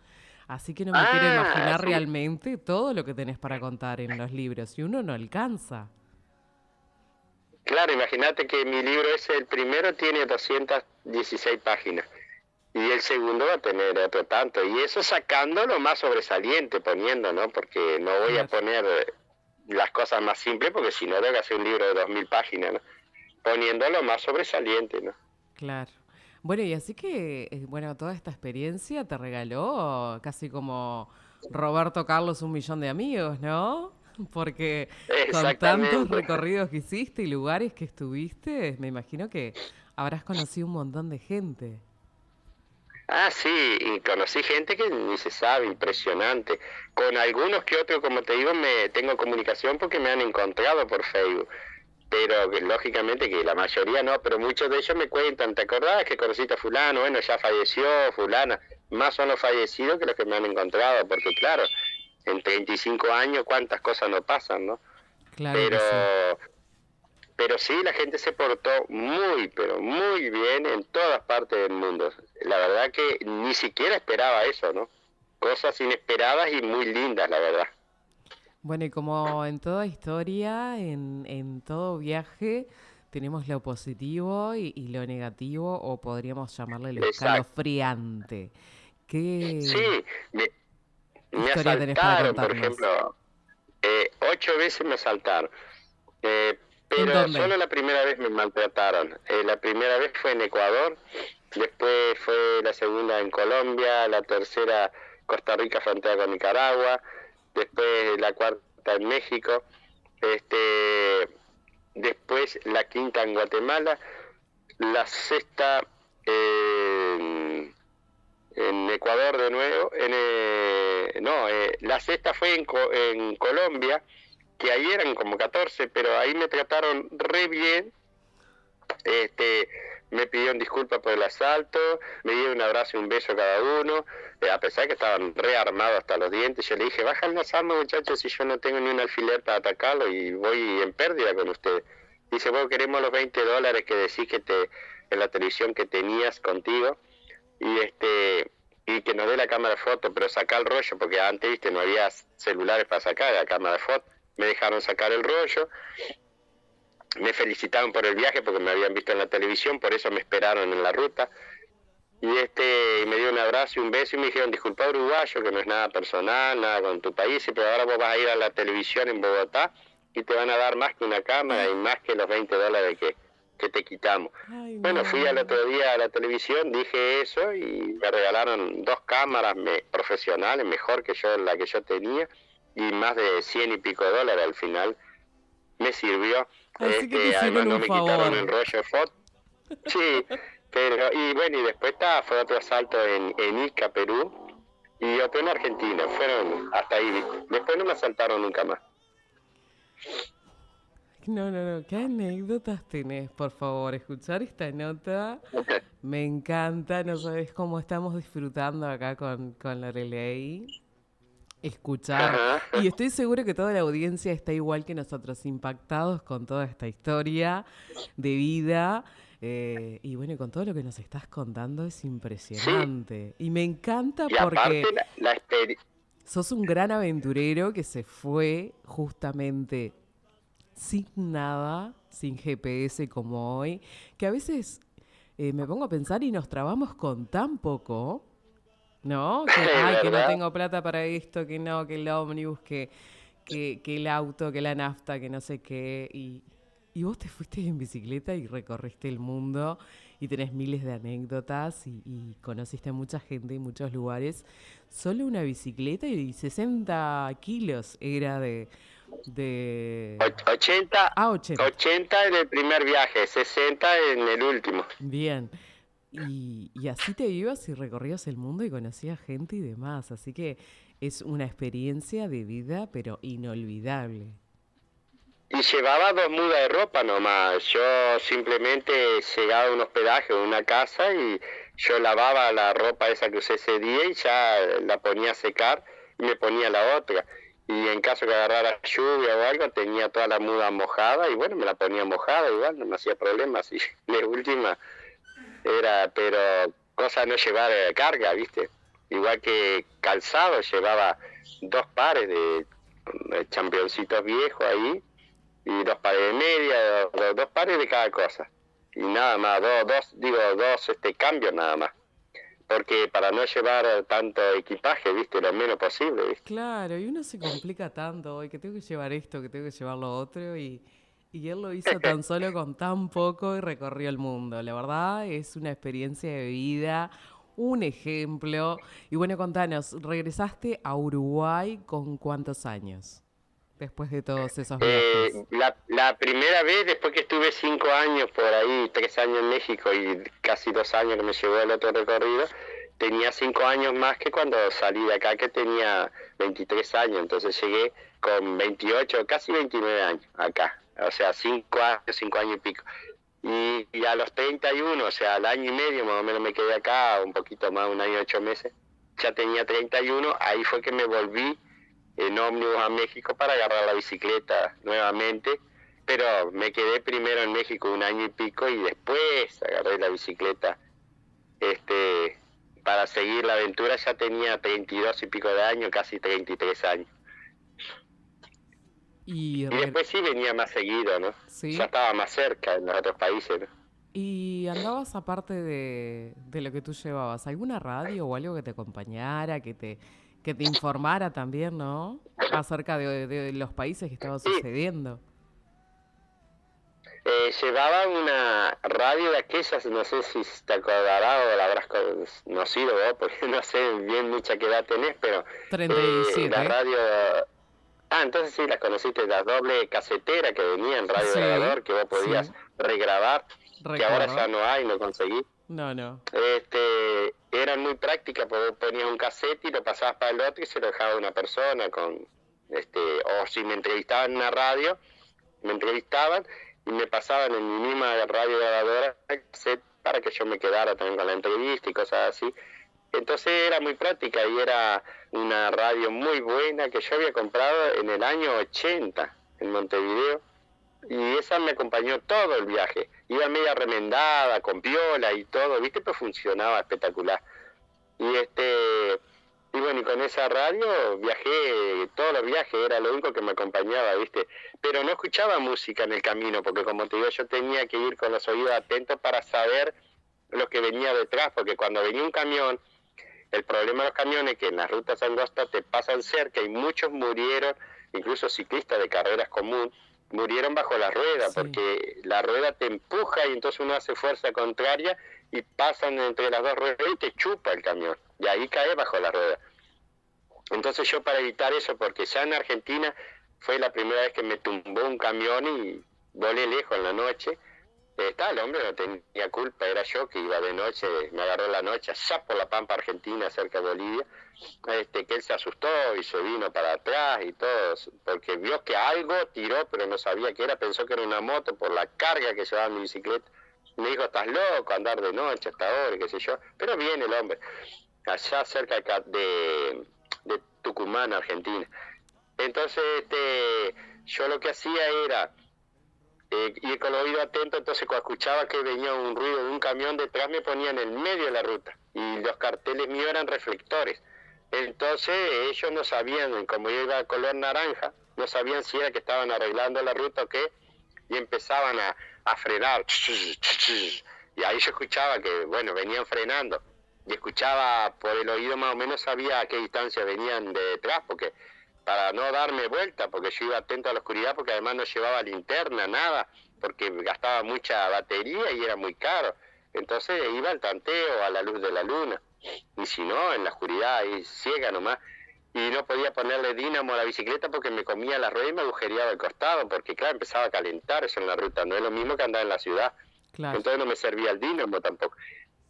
así que no me quiero imaginar sí. realmente todo lo que tenés para contar en los libros y uno no alcanza. Claro, imagínate que mi libro el primero tiene 216 páginas y el segundo va a tener otro tanto. Y eso sacando lo más sobresaliente, poniendo, ¿no? Porque no voy a poner las cosas más simples porque si no tengo que hacer un libro de 2.000 páginas, ¿no? Poniendo lo más sobresaliente, ¿no? Claro. Bueno, y así que, bueno, toda esta experiencia te regaló casi como Roberto Carlos 1.000.000 de amigos, ¿no? Porque con tantos recorridos que hiciste y lugares que estuviste, me imagino que habrás conocido un montón de gente. Ah, sí, y conocí gente que ni se sabe, impresionante. Con algunos que otros, como te digo, tengo comunicación porque me han encontrado por Facebook. pero que, lógicamente que la mayoría no, pero muchos de ellos me cuentan, ¿te acordás que conociste a fulano? Bueno, ya falleció, fulana. Más son los fallecidos que los que me han encontrado, porque claro, en 35 años cuántas cosas no pasan, ¿no? Claro Pero, que sí. pero sí, la gente se portó muy, pero muy bien en todas partes del mundo. La verdad que ni siquiera esperaba eso, ¿no? Cosas inesperadas y muy lindas, la verdad. Bueno, y como en toda historia, en todo viaje, tenemos lo positivo y lo negativo, o podríamos llamarle lo Exacto. escalofriante. ¿Qué Sí, me historia tenés para asaltaron, por contarnos? ejemplo, 8 veces me asaltaron. ¿En Pero dónde? solo la primera vez me maltrataron. La primera vez fue en Ecuador, después fue la segunda en Colombia, la tercera Costa Rica frontera con Nicaragua, después la cuarta en México, este, después la quinta en Guatemala, la sexta en Ecuador de nuevo, la sexta fue en Colombia, que ahí eran como 14, pero ahí me trataron re bien, este, me pidieron disculpas por el asalto, me dieron un abrazo y un beso a cada uno, a pesar que estaban re armados hasta los dientes. Yo le dije, bajan las armas, muchachos, si yo no tengo ni un alfiler para atacarlo y voy en pérdida con ustedes. Dice, bueno, queremos los $20 que decís que en la televisión que tenías contigo, y que nos dé la cámara de foto, pero saca el rollo, porque antes, viste, no había celulares para sacar la cámara de foto. Me dejaron sacar el rollo, me felicitaron por el viaje porque me habían visto en la televisión, por eso me esperaron en la ruta, y me dio un abrazo y un beso y me dijeron, disculpa uruguayo, que no es nada personal, nada con tu país, pero ahora vos vas a ir a la televisión en Bogotá y te van a dar más que una cámara y más que los $20 que te quitamos. Ay, Bueno, fui al no. otro día a la televisión, dije eso y me regalaron 2 cámaras profesionales, mejor que la que yo tenía, y más de 100 y pico dólares al final. Me sirvió. Así que te Además hicieron no un me quitaron el favor. rollo de foto. Sí, pero, y bueno, y después fue otro asalto en Ica, Perú, y otro en Argentina. Fueron hasta ahí. Después no me asaltaron nunca más. No, no, no. ¿Qué anécdotas tenés? Por favor, escuchar esta nota me encanta. No sabes cómo estamos disfrutando acá con Loreley. Escuchar. Ajá. Y estoy seguro que toda la audiencia está igual que nosotros, impactados con toda esta historia de vida. Y bueno, con todo lo que nos estás contando es Sí, impresionante. Y me encanta y porque aparte la experiencia. sos un gran aventurero que se fue justamente sin nada, sin GPS como hoy, que a veces me pongo a pensar y nos trabamos con tan poco, ¿no? Que, ay, que no ¿Verdad? tengo plata para esto, que no, que el ómnibus, que el auto, que la nafta, que no sé qué. Y vos te fuiste en bicicleta y recorriste el mundo y tenés miles de anécdotas y conociste a mucha gente y muchos lugares. Solo una bicicleta y 60 kilos era de... 80, Ah, 80. 80 en el primer viaje, 60 en el último. Bien. Y así te ibas y recorrías el mundo y conocías gente y demás. Así que es una experiencia de vida, pero inolvidable. Y llevaba 2 mudas de ropa nomás. Yo simplemente llegaba a un hospedaje o una casa y yo lavaba la ropa esa que usé ese día y ya la ponía a secar y me ponía la otra. Y en caso que agarrara lluvia o algo, tenía toda la muda mojada y bueno, me la ponía mojada igual, no me hacía problema. Así, de última era, pero cosa no llevar carga, ¿viste? Igual que calzado, llevaba 2 pares de championcitos viejos ahí y 2 pares de media, 2 pares de cada cosa. Y nada más, dos cambios nada más. Porque para no llevar tanto equipaje, viste, lo menos posible, viste. Claro, y uno se complica tanto hoy que tengo que llevar esto, que tengo que llevar lo otro, y él lo hizo tan solo con tan poco y recorrió el mundo. La verdad es una experiencia de vida, un ejemplo. Y bueno, contanos, ¿regresaste a Uruguay con cuántos años? Después de todos esos viajes. La primera vez, después que estuve 5 años por ahí, 3 años en México y casi 2 años que me llevó el otro recorrido, tenía 5 años más que cuando salí de acá, que tenía 23 años. Entonces llegué con 28, casi 29 años acá. o sea, 5 años y pico. Y a los 31, o sea, al año y medio más o menos me quedé acá, un poquito más, 1 año y 8 meses, ya tenía 31, ahí fue que me volví en ómnibus a México para agarrar la bicicleta nuevamente, pero me quedé primero en México 1 año y pico y después agarré la bicicleta para seguir la aventura. Ya tenía 32 y pico de años, casi 33 años. Y Y después sí venía más seguido, ¿no? Sí. Ya estaba más cerca en los otros países, ¿no? ¿Y andabas aparte de lo que tú llevabas? ¿Alguna radio o algo que te acompañara, que te informara también, ¿no? Acerca de los países que estaba Sí. sucediendo. Llevaba una radio de aquellas, no sé si te acordarás o la habrás conocido vos, porque no sé bien mucha qué edad tenés, pero 37. la radio... Ah, entonces sí, las conociste, la doble casetera que venía en radio Sí, grabador, que vos podías sí. regrabar, que ahora Recuerdo. ya no hay, no conseguí. No. Eran muy prácticas, porque vos ponías un cassette y lo pasabas para el otro y se lo dejaba a una persona con o si me entrevistaban en una radio, me entrevistaban y me pasaban en mi misma radio grabadora el cassette para que yo me quedara también con la entrevista y cosas así. Entonces era muy práctica y era una radio muy buena que yo había comprado en el año 80 en Montevideo. Y esa me acompañó todo el viaje. Iba media remendada, con piola y todo, ¿viste? Pero funcionaba espectacular. Y bueno, y con esa radio viajé, todos los viajes, era lo único que me acompañaba, ¿viste? Pero no escuchaba música en el camino, porque como te digo, yo tenía que ir con los oídos atentos para saber lo que venía detrás, porque cuando venía un camión, el problema de los camiones es que en las rutas angostas te pasan cerca y muchos murieron, incluso ciclistas de carreras común, murieron bajo la rueda, Sí. porque la rueda te empuja y entonces uno hace fuerza contraria y pasan entre las dos ruedas y te chupa el camión, y ahí cae bajo la rueda. Entonces yo, para evitar eso, porque ya en Argentina fue la primera vez que me tumbó un camión y volé lejos en la noche. El hombre no tenía culpa, era yo que iba de noche, me agarró la noche allá por la Pampa Argentina, cerca de Bolivia, que él se asustó y se vino para atrás y todo, porque vio que algo tiró, pero no sabía qué era, pensó que era una moto por la carga que llevaba mi bicicleta. Me dijo, estás loco, andar de noche hasta ahora, qué sé yo, pero bien el hombre, allá cerca de Tucumán, Argentina. Entonces yo lo que hacía era ir con el oído atento, entonces cuando escuchaba que venía un ruido de un camión detrás, me ponía en el medio de la ruta y los carteles míos eran reflectores. Entonces ellos no sabían, como yo iba a color naranja, no sabían si era que estaban arreglando la ruta o qué, y empezaban a frenar. Y ahí yo escuchaba que, bueno, venían frenando. Y escuchaba por el oído, más o menos sabía a qué distancia venían de detrás, porque para no darme vuelta, porque yo iba atento a la oscuridad, porque además no llevaba linterna, nada, porque gastaba mucha batería y era muy caro. Entonces iba al tanteo, a la luz de la luna, y si no, en la oscuridad, ahí ciega nomás. Y no podía ponerle dínamo a la bicicleta porque me comía la rueda y me agujereaba el costado, porque claro, empezaba a calentar eso en la ruta, no es lo mismo que andar en la ciudad. Claro. Entonces no me servía el dínamo tampoco.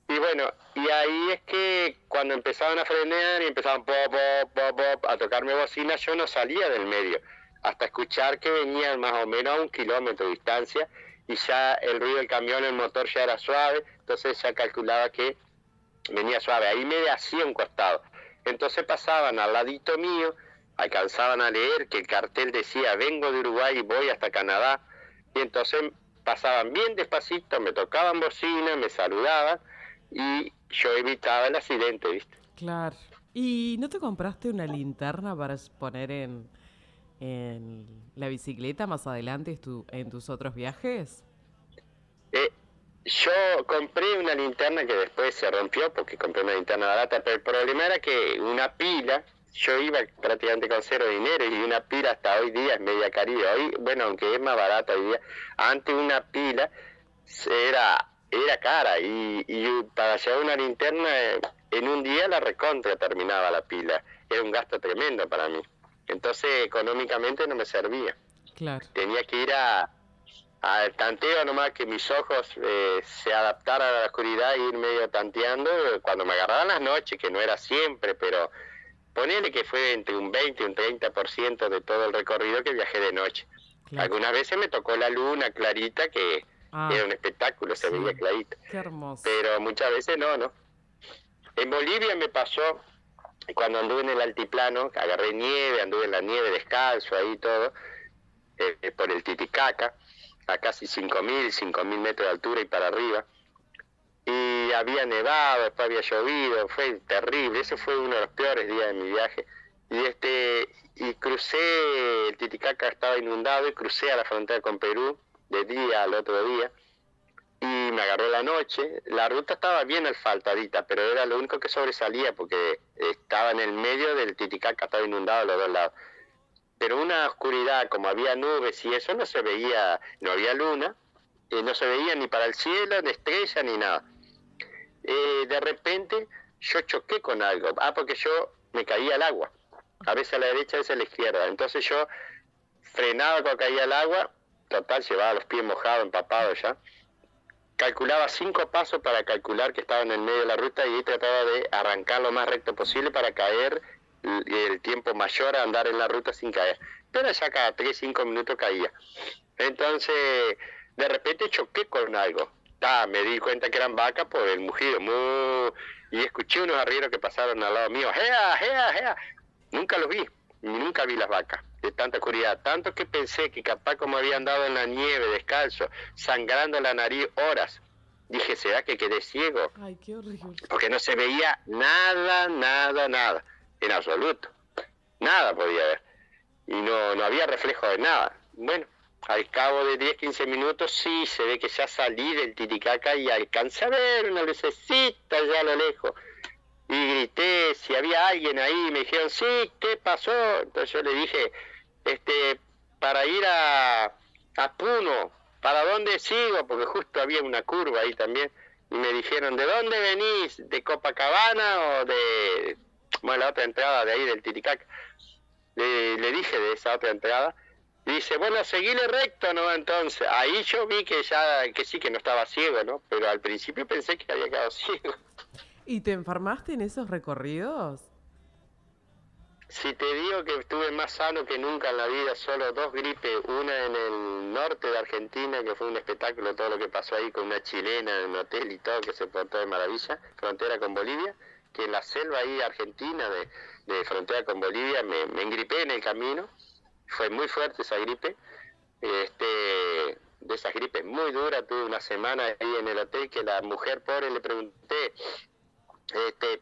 Y bueno, y ahí es que cuando empezaban a frenar y empezaban pop, pop, pop, pop, a tocarme bocina, yo no salía del medio, hasta escuchar que venían más o menos a 1 kilómetro de distancia, y ya el ruido del camión, el motor ya era suave, entonces ya calculaba que venía suave, ahí me hacía un costado. Entonces pasaban al ladito mío, alcanzaban a leer que el cartel decía, vengo de Uruguay y voy hasta Canadá, y entonces pasaban bien despacito, me tocaban bocina, me saludaban, y yo evitaba el accidente, ¿viste? Claro. ¿Y no te compraste una linterna para poner en la bicicleta más adelante en tus otros viajes? Yo compré una linterna que después se rompió porque compré una linterna barata, pero el problema era que una pila, yo iba prácticamente con 0 dinero y una pila hasta hoy día es media carilla. Hoy, bueno, aunque es más barata hoy día, antes una pila era cara y para llevar una linterna en un día la recontra terminaba la pila. Era un gasto tremendo para mí. Entonces económicamente no me servía. Claro. Tenía que ir al tanteo nomás, que mis ojos se adaptaran a la oscuridad e ir medio tanteando cuando me agarraban las noches, que no era siempre, pero ponele que fue entre un 20 y un 30% de todo el recorrido que viajé de noche. Claro. Algunas veces me tocó la luna clarita, que era un espectáculo, se veía clarita. Qué hermoso. Pero muchas veces no. En Bolivia me pasó, cuando anduve en el altiplano, agarré nieve, anduve en la nieve descalzo, ahí todo, por el Titicaca, a casi 5.000 metros de altura y para arriba. Y había nevado, después había llovido, fue terrible, ese fue uno de los peores días de mi viaje. Y crucé, el Titicaca estaba inundado y crucé a la frontera con Perú de día al otro día y me agarró la noche. La ruta estaba bien asfaltadita, pero era lo único que sobresalía porque estaba en el medio del Titicaca, estaba inundado a los dos lados. Pero una oscuridad, como había nubes y eso, no se veía, no había luna, no se veía ni para el cielo, ni estrella, ni nada. De repente yo choqué con algo, porque yo me caía al agua, a veces a la derecha, a veces a la izquierda, entonces yo frenaba cuando caía al agua, total, llevaba los pies mojados, empapados ya, calculaba 5 pasos para calcular que estaba en el medio de la ruta y trataba de arrancar lo más recto posible para caer el tiempo mayor a andar en la ruta sin caer, pero ya cada 3-5 minutos caía. Entonces de repente choqué con algo. Me di cuenta que eran vacas por el mugido, y escuché unos arrieros que pasaron al lado mío, ¡Jea! Nunca los vi, nunca vi las vacas, de tanta oscuridad, tanto que pensé que capaz como había andado en la nieve, descalzo, sangrando la nariz horas, dije, ¿será que quedé ciego? Ay, qué horrible. Porque no se veía nada, en absoluto, nada podía ver, y no había reflejo de nada. Bueno, al cabo de 10-15 minutos sí se ve que ya salí del Titicaca y alcancé a ver una lucecita allá a lo lejos. Y grité si había alguien ahí, me dijeron, sí, ¿qué pasó? Entonces yo le dije, para ir a Puno, ¿para dónde sigo? Porque justo había una curva ahí también. Y me dijeron, ¿de dónde venís? ¿De Copacabana o de la otra entrada de ahí del Titicaca? Le dije de esa otra entrada. Dice, bueno, seguile recto, ¿no? Entonces, ahí yo vi que sí, que no estaba ciego, ¿no? Pero al principio pensé que había quedado ciego. ¿Y te enfermaste en esos recorridos? Si te digo que estuve más sano que nunca en la vida, solo 2 gripes, una en el norte de Argentina, que fue un espectáculo todo lo que pasó ahí con una chilena en un hotel y todo, que se portó de maravilla, frontera con Bolivia, que en la selva ahí argentina, de frontera con Bolivia, me engripé en el camino. Fue muy fuerte esa gripe, de esas gripes muy duras. Tuve una semana ahí en el hotel que la mujer pobre le pregunté,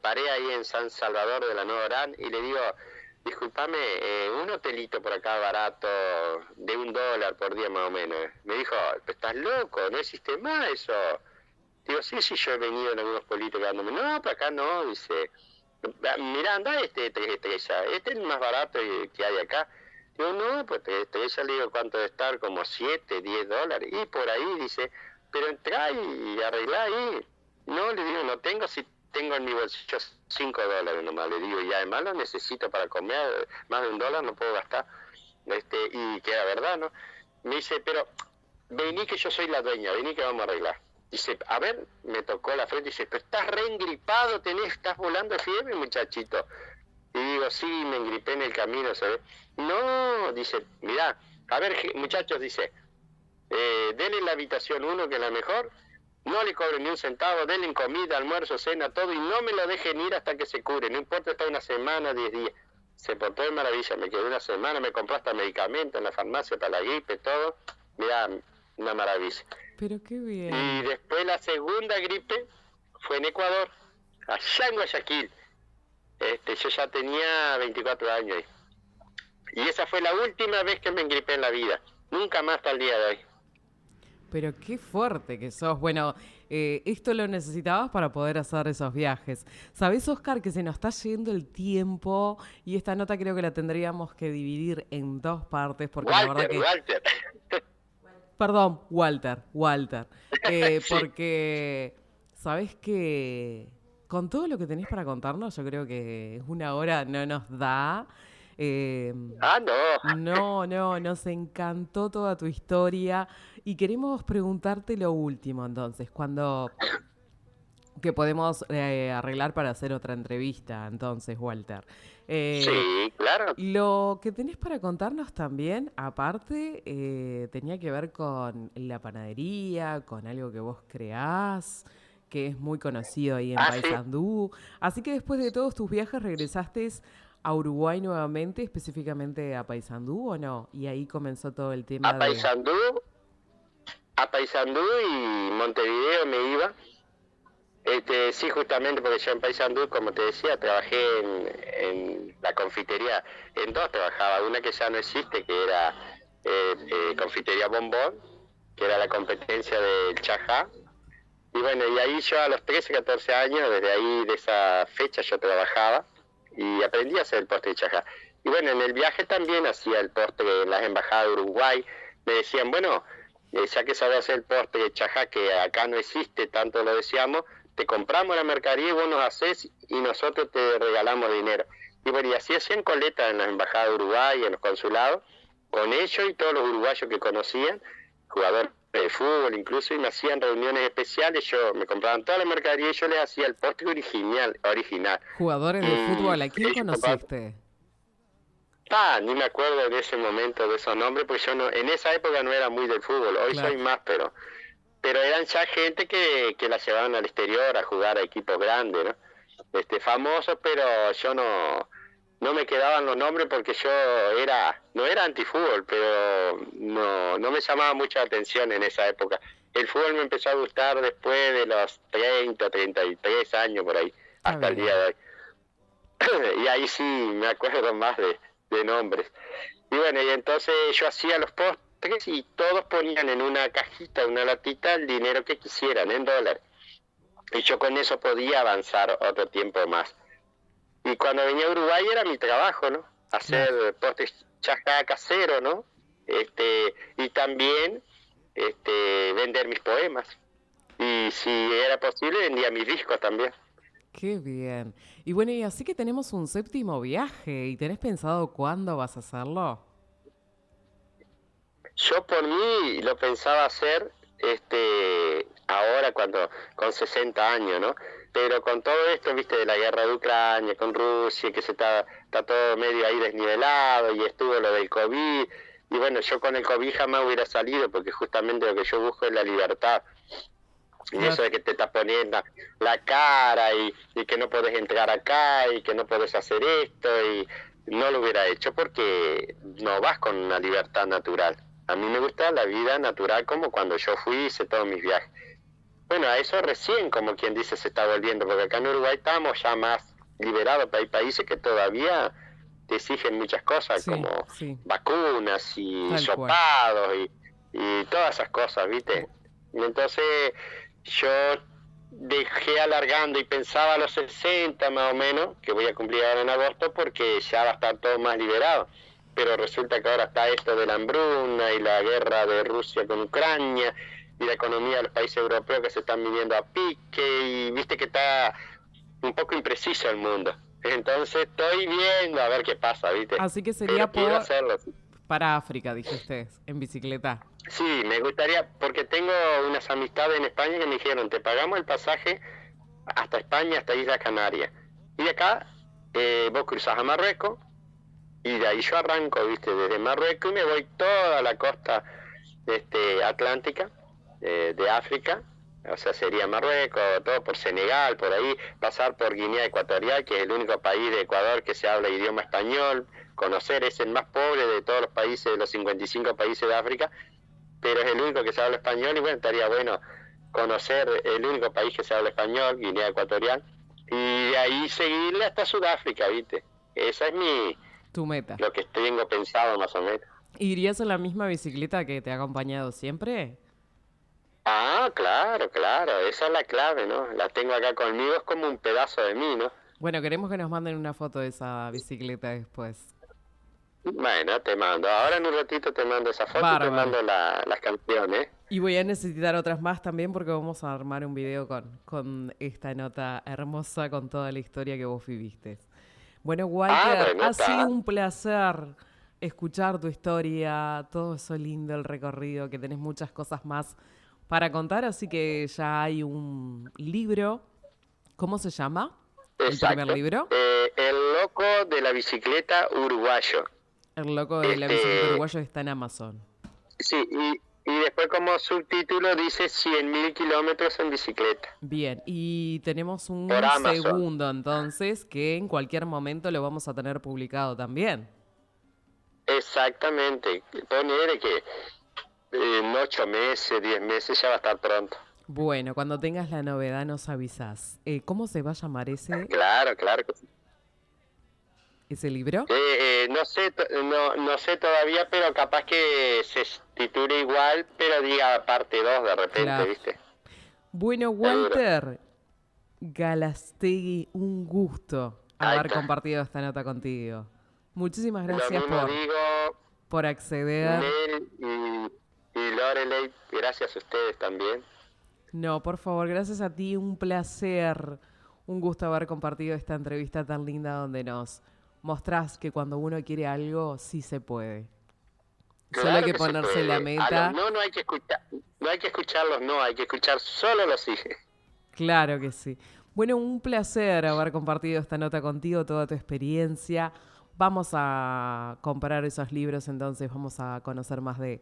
paré ahí en San Salvador de la Nueva Orán y le digo, discúlpame, un hotelito por acá barato de $1 por día más o menos. Me dijo, estás loco, no existe más eso. Digo, sí, yo he venido en algunos pueblitos quedándome, no, para acá no, dice, mirá, anda Teresa, este es el más barato que hay acá. Digo, no, pues Teresa, le digo, ¿cuánto debe estar? Como $7-10. Y por ahí dice, pero entrá y arreglá ahí. No, le digo, no tengo, si tengo en mi bolsillo $5 nomás, le digo, y además lo necesito para comer, más de $1 no puedo gastar. Y que era verdad, ¿no? Me dice, pero vení que yo soy la dueña, vení que vamos a arreglar. Dice, a ver, me tocó la frente, dice, pero estás reengripado, estás volando de fiebre, muchachito. Y digo, sí, me engripé en el camino, ¿sabes? No, dice, mirá, a ver, muchachos, dice, denle la habitación 1, que es la mejor, no le cobren ni un centavo, denle comida, almuerzo, cena, todo, y no me lo dejen ir hasta que se cure, no importa, está una semana, 10 días. Se portó de maravilla, me quedé una semana, me compré hasta medicamentos en la farmacia para la gripe, todo, mirá, una maravilla. Pero qué bien. Y después la segunda gripe fue en Ecuador, allá en Guayaquil. Yo ya tenía 24 años ahí. Y esa fue la última vez que me engripé en la vida. Nunca más hasta el día de hoy. Pero qué fuerte que sos. Bueno, esto lo necesitabas para poder hacer esos viajes. ¿Sabés, Oscar, que se nos está yendo el tiempo? Y esta nota creo que la tendríamos que dividir en 2 partes. Porque la verdad que... Walter. Perdón, Walter. Sí. Porque, ¿sabés que con todo lo que tenés para contarnos, yo creo que 1 hora no nos da? No. No, nos encantó toda tu historia y queremos preguntarte lo último entonces, cuando Que podemos arreglar para hacer otra entrevista, entonces, Walter. Sí, claro. Lo que tenés para contarnos también, aparte, tenía que ver con la panadería, con algo que vos creás, que es muy conocido ahí en Sí. Paysandú. Así que después de todos tus viajes regresaste a Uruguay nuevamente, específicamente a Paysandú, ¿o no? Y ahí comenzó todo el tema A Paysandú y Montevideo me iba. Sí, justamente porque yo en Paysandú, como te decía, trabajé en la confitería, en dos trabajaba, una que ya no existe, que era Confitería Bombón, que era la competencia del Chajá. Y bueno, y ahí yo a los 13, 14 años, desde ahí, de esa fecha yo trabajaba y aprendí a hacer el postre de Chajá. Y bueno, en el viaje también hacía el postre en las embajadas de Uruguay. Me decían, bueno, ya que sabes hacer el postre de Chajá, que acá no existe, tanto lo deseamos, te compramos la mercadería y vos nos haces y nosotros te regalamos dinero. Y bueno, y así hacían coletas en las embajadas de Uruguay, en los consulados, con ellos y todos los uruguayos que conocían, jugadores de fútbol incluso, y me hacían reuniones especiales, me compraban toda la mercadería y yo les hacía el postre original. Jugadores de fútbol, ¿a quién conociste? Ni me acuerdo en ese momento de esos nombres, porque yo no, en esa época no era muy del fútbol, hoy claro. Soy más, pero eran ya gente que la llevaban al exterior a jugar a equipos grandes, ¿no? Famosos, pero yo no me quedaban los nombres porque yo no era antifútbol, pero no me llamaba mucha atención en esa época. El fútbol me empezó a gustar después de los 30, 33 años por ahí, hasta el día de hoy. Y ahí sí me acuerdo más de nombres. Y bueno, y entonces yo hacía los postres y todos ponían en una cajita, una latita, el dinero que quisieran, en dólares. Y yo con eso podía avanzar otro tiempo más. Y cuando venía a Uruguay era mi trabajo, ¿no? Hacer postres Chajá casero, ¿no? Y también vender mis poemas. Y si era posible, vendía mis discos también. Qué bien. Y bueno, y así que tenemos un séptimo viaje. ¿Y tenés pensado cuándo vas a hacerlo? Yo por mí lo pensaba hacer ahora con 60 años, ¿no? Pero con todo esto, viste, de la guerra de Ucrania, con Rusia, que está todo medio ahí desnivelado, y estuvo lo del COVID, y bueno, yo con el COVID jamás hubiera salido, porque justamente lo que yo busco es la libertad. Y eso de que te taponen la cara y que no podés entrar acá y que no podés hacer esto, y no lo hubiera hecho porque no vas con una libertad natural. A mí me gusta la vida natural como cuando yo fui, hice todos mis viajes. Bueno, a eso recién, como quien dice, se está volviendo, porque acá en Uruguay estamos ya más liberados, pero hay países que todavía te exigen muchas cosas, como vacunas y hisopados y todas esas cosas, ¿viste? Y entonces yo dejé alargando y pensaba a los 60 más o menos, que voy a cumplir ahora en agosto, porque ya va a estar todo más liberado. Pero resulta que ahora está esto de la hambruna y la guerra de Rusia con Ucrania y la economía de los países europeos que se están viniendo a pique, y viste que está un poco impreciso el mundo. Entonces estoy viendo a ver qué pasa, ¿viste? Así que sería para África, dijiste, en bicicleta. Sí, me gustaría, porque tengo unas amistades en España que me dijeron, te pagamos el pasaje hasta España, hasta Islas Canarias. Y de acá vos cruzás a Marruecos, y de ahí yo arranco, viste, desde Marruecos y me voy toda la costa atlántica de África, o sea, sería Marruecos, todo por Senegal, por ahí, pasar por Guinea Ecuatorial, que es el único país de Ecuador que se habla idioma español, conocer, es el más pobre de todos los países, de los 55 países de África, pero es el único que se habla español, y bueno, estaría bueno conocer el único país que se habla español, Guinea Ecuatorial, y de ahí seguirle hasta Sudáfrica, ¿viste? Esa es tu meta. Lo que tengo pensado más o menos. ¿Irías en la misma bicicleta que te ha acompañado siempre? Claro, esa es la clave, ¿no? La tengo acá conmigo, es como un pedazo de mí, ¿no? Bueno, queremos que nos manden una foto de esa bicicleta después. Bueno, te mando. Ahora en un ratito te mando esa foto. Bárbaro. Y te mando las canciones. Y voy a necesitar otras más también, porque vamos a armar un video con esta nota hermosa, con toda la historia que vos viviste. Bueno, Walter, ha sido un placer escuchar tu historia, todo eso lindo, el recorrido, que tenés muchas cosas más para contar, así que ya hay un libro ¿Cómo se llama el Exacto. primer libro? El loco de la bicicleta uruguayo. El loco de la bicicleta uruguayo está en Amazon. Sí, y después como subtítulo dice 100.000 kilómetros en bicicleta. Bien, y tenemos un Por Amazon. segundo entonces que en cualquier momento lo vamos a tener publicado también. Exactamente. Ponele que en 8 meses, 10 meses ya va a estar pronto. Bueno, cuando tengas la novedad nos avisás. ¿Cómo se va a llamar Claro que sí. ese libro? No sé todavía, pero capaz que se titule igual, pero diga parte 2 de repente, Claro. ¿viste? Bueno, Walter Galastegui, un gusto Ahí haber está. compartido esta nota contigo. Muchísimas Lo gracias mismo digo, por acceder. Nel y Lorelei, gracias a ustedes también. No, por favor, gracias a ti, un placer, un gusto haber compartido esta entrevista tan linda donde nos mostrás que cuando uno quiere algo, sí se puede. Solo hay Claro que se ponerse puede. la A meta. los no hay que escuchar, no hay que escucharlos, no, hay que escuchar solo los sí. Claro que sí. Bueno, un placer haber compartido esta nota contigo, toda tu experiencia. Vamos a comprar esos libros, entonces vamos a conocer más de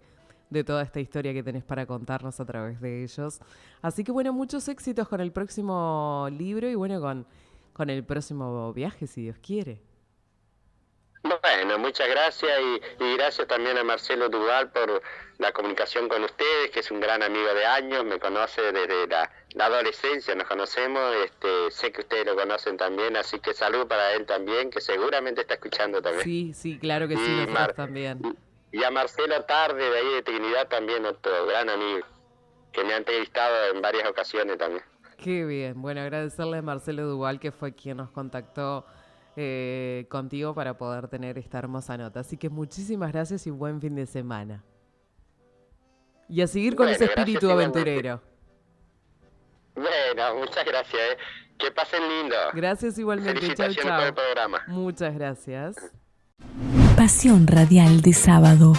toda esta historia que tenés para contarnos a través de ellos. Así que bueno, muchos éxitos con el próximo libro y bueno, con el próximo viaje, si Dios quiere. Bueno, muchas gracias y gracias también a Marcelo Duval por la comunicación con ustedes, que es un gran amigo de años, me conoce desde la adolescencia, nos conocemos, sé que ustedes lo conocen también, así que salud para él también, que seguramente está escuchando también. Sí, claro que sí, Y nosotros también. Y a Marcelo Tarde, de ahí de Trinidad, también otro gran amigo, que me ha entrevistado en varias ocasiones también. Qué bien. Bueno, agradecerle a Marcelo Duval, que fue quien nos contactó contigo para poder tener esta hermosa nota. Así que muchísimas gracias y buen fin de semana. Y a seguir con Bueno, ese gracias espíritu igualmente. aventurero. Bueno, muchas gracias. Que pasen lindo. Gracias igualmente. Chau, Felicitaciones por el chau. programa. Muchas gracias. Pasión Radial de Sábado.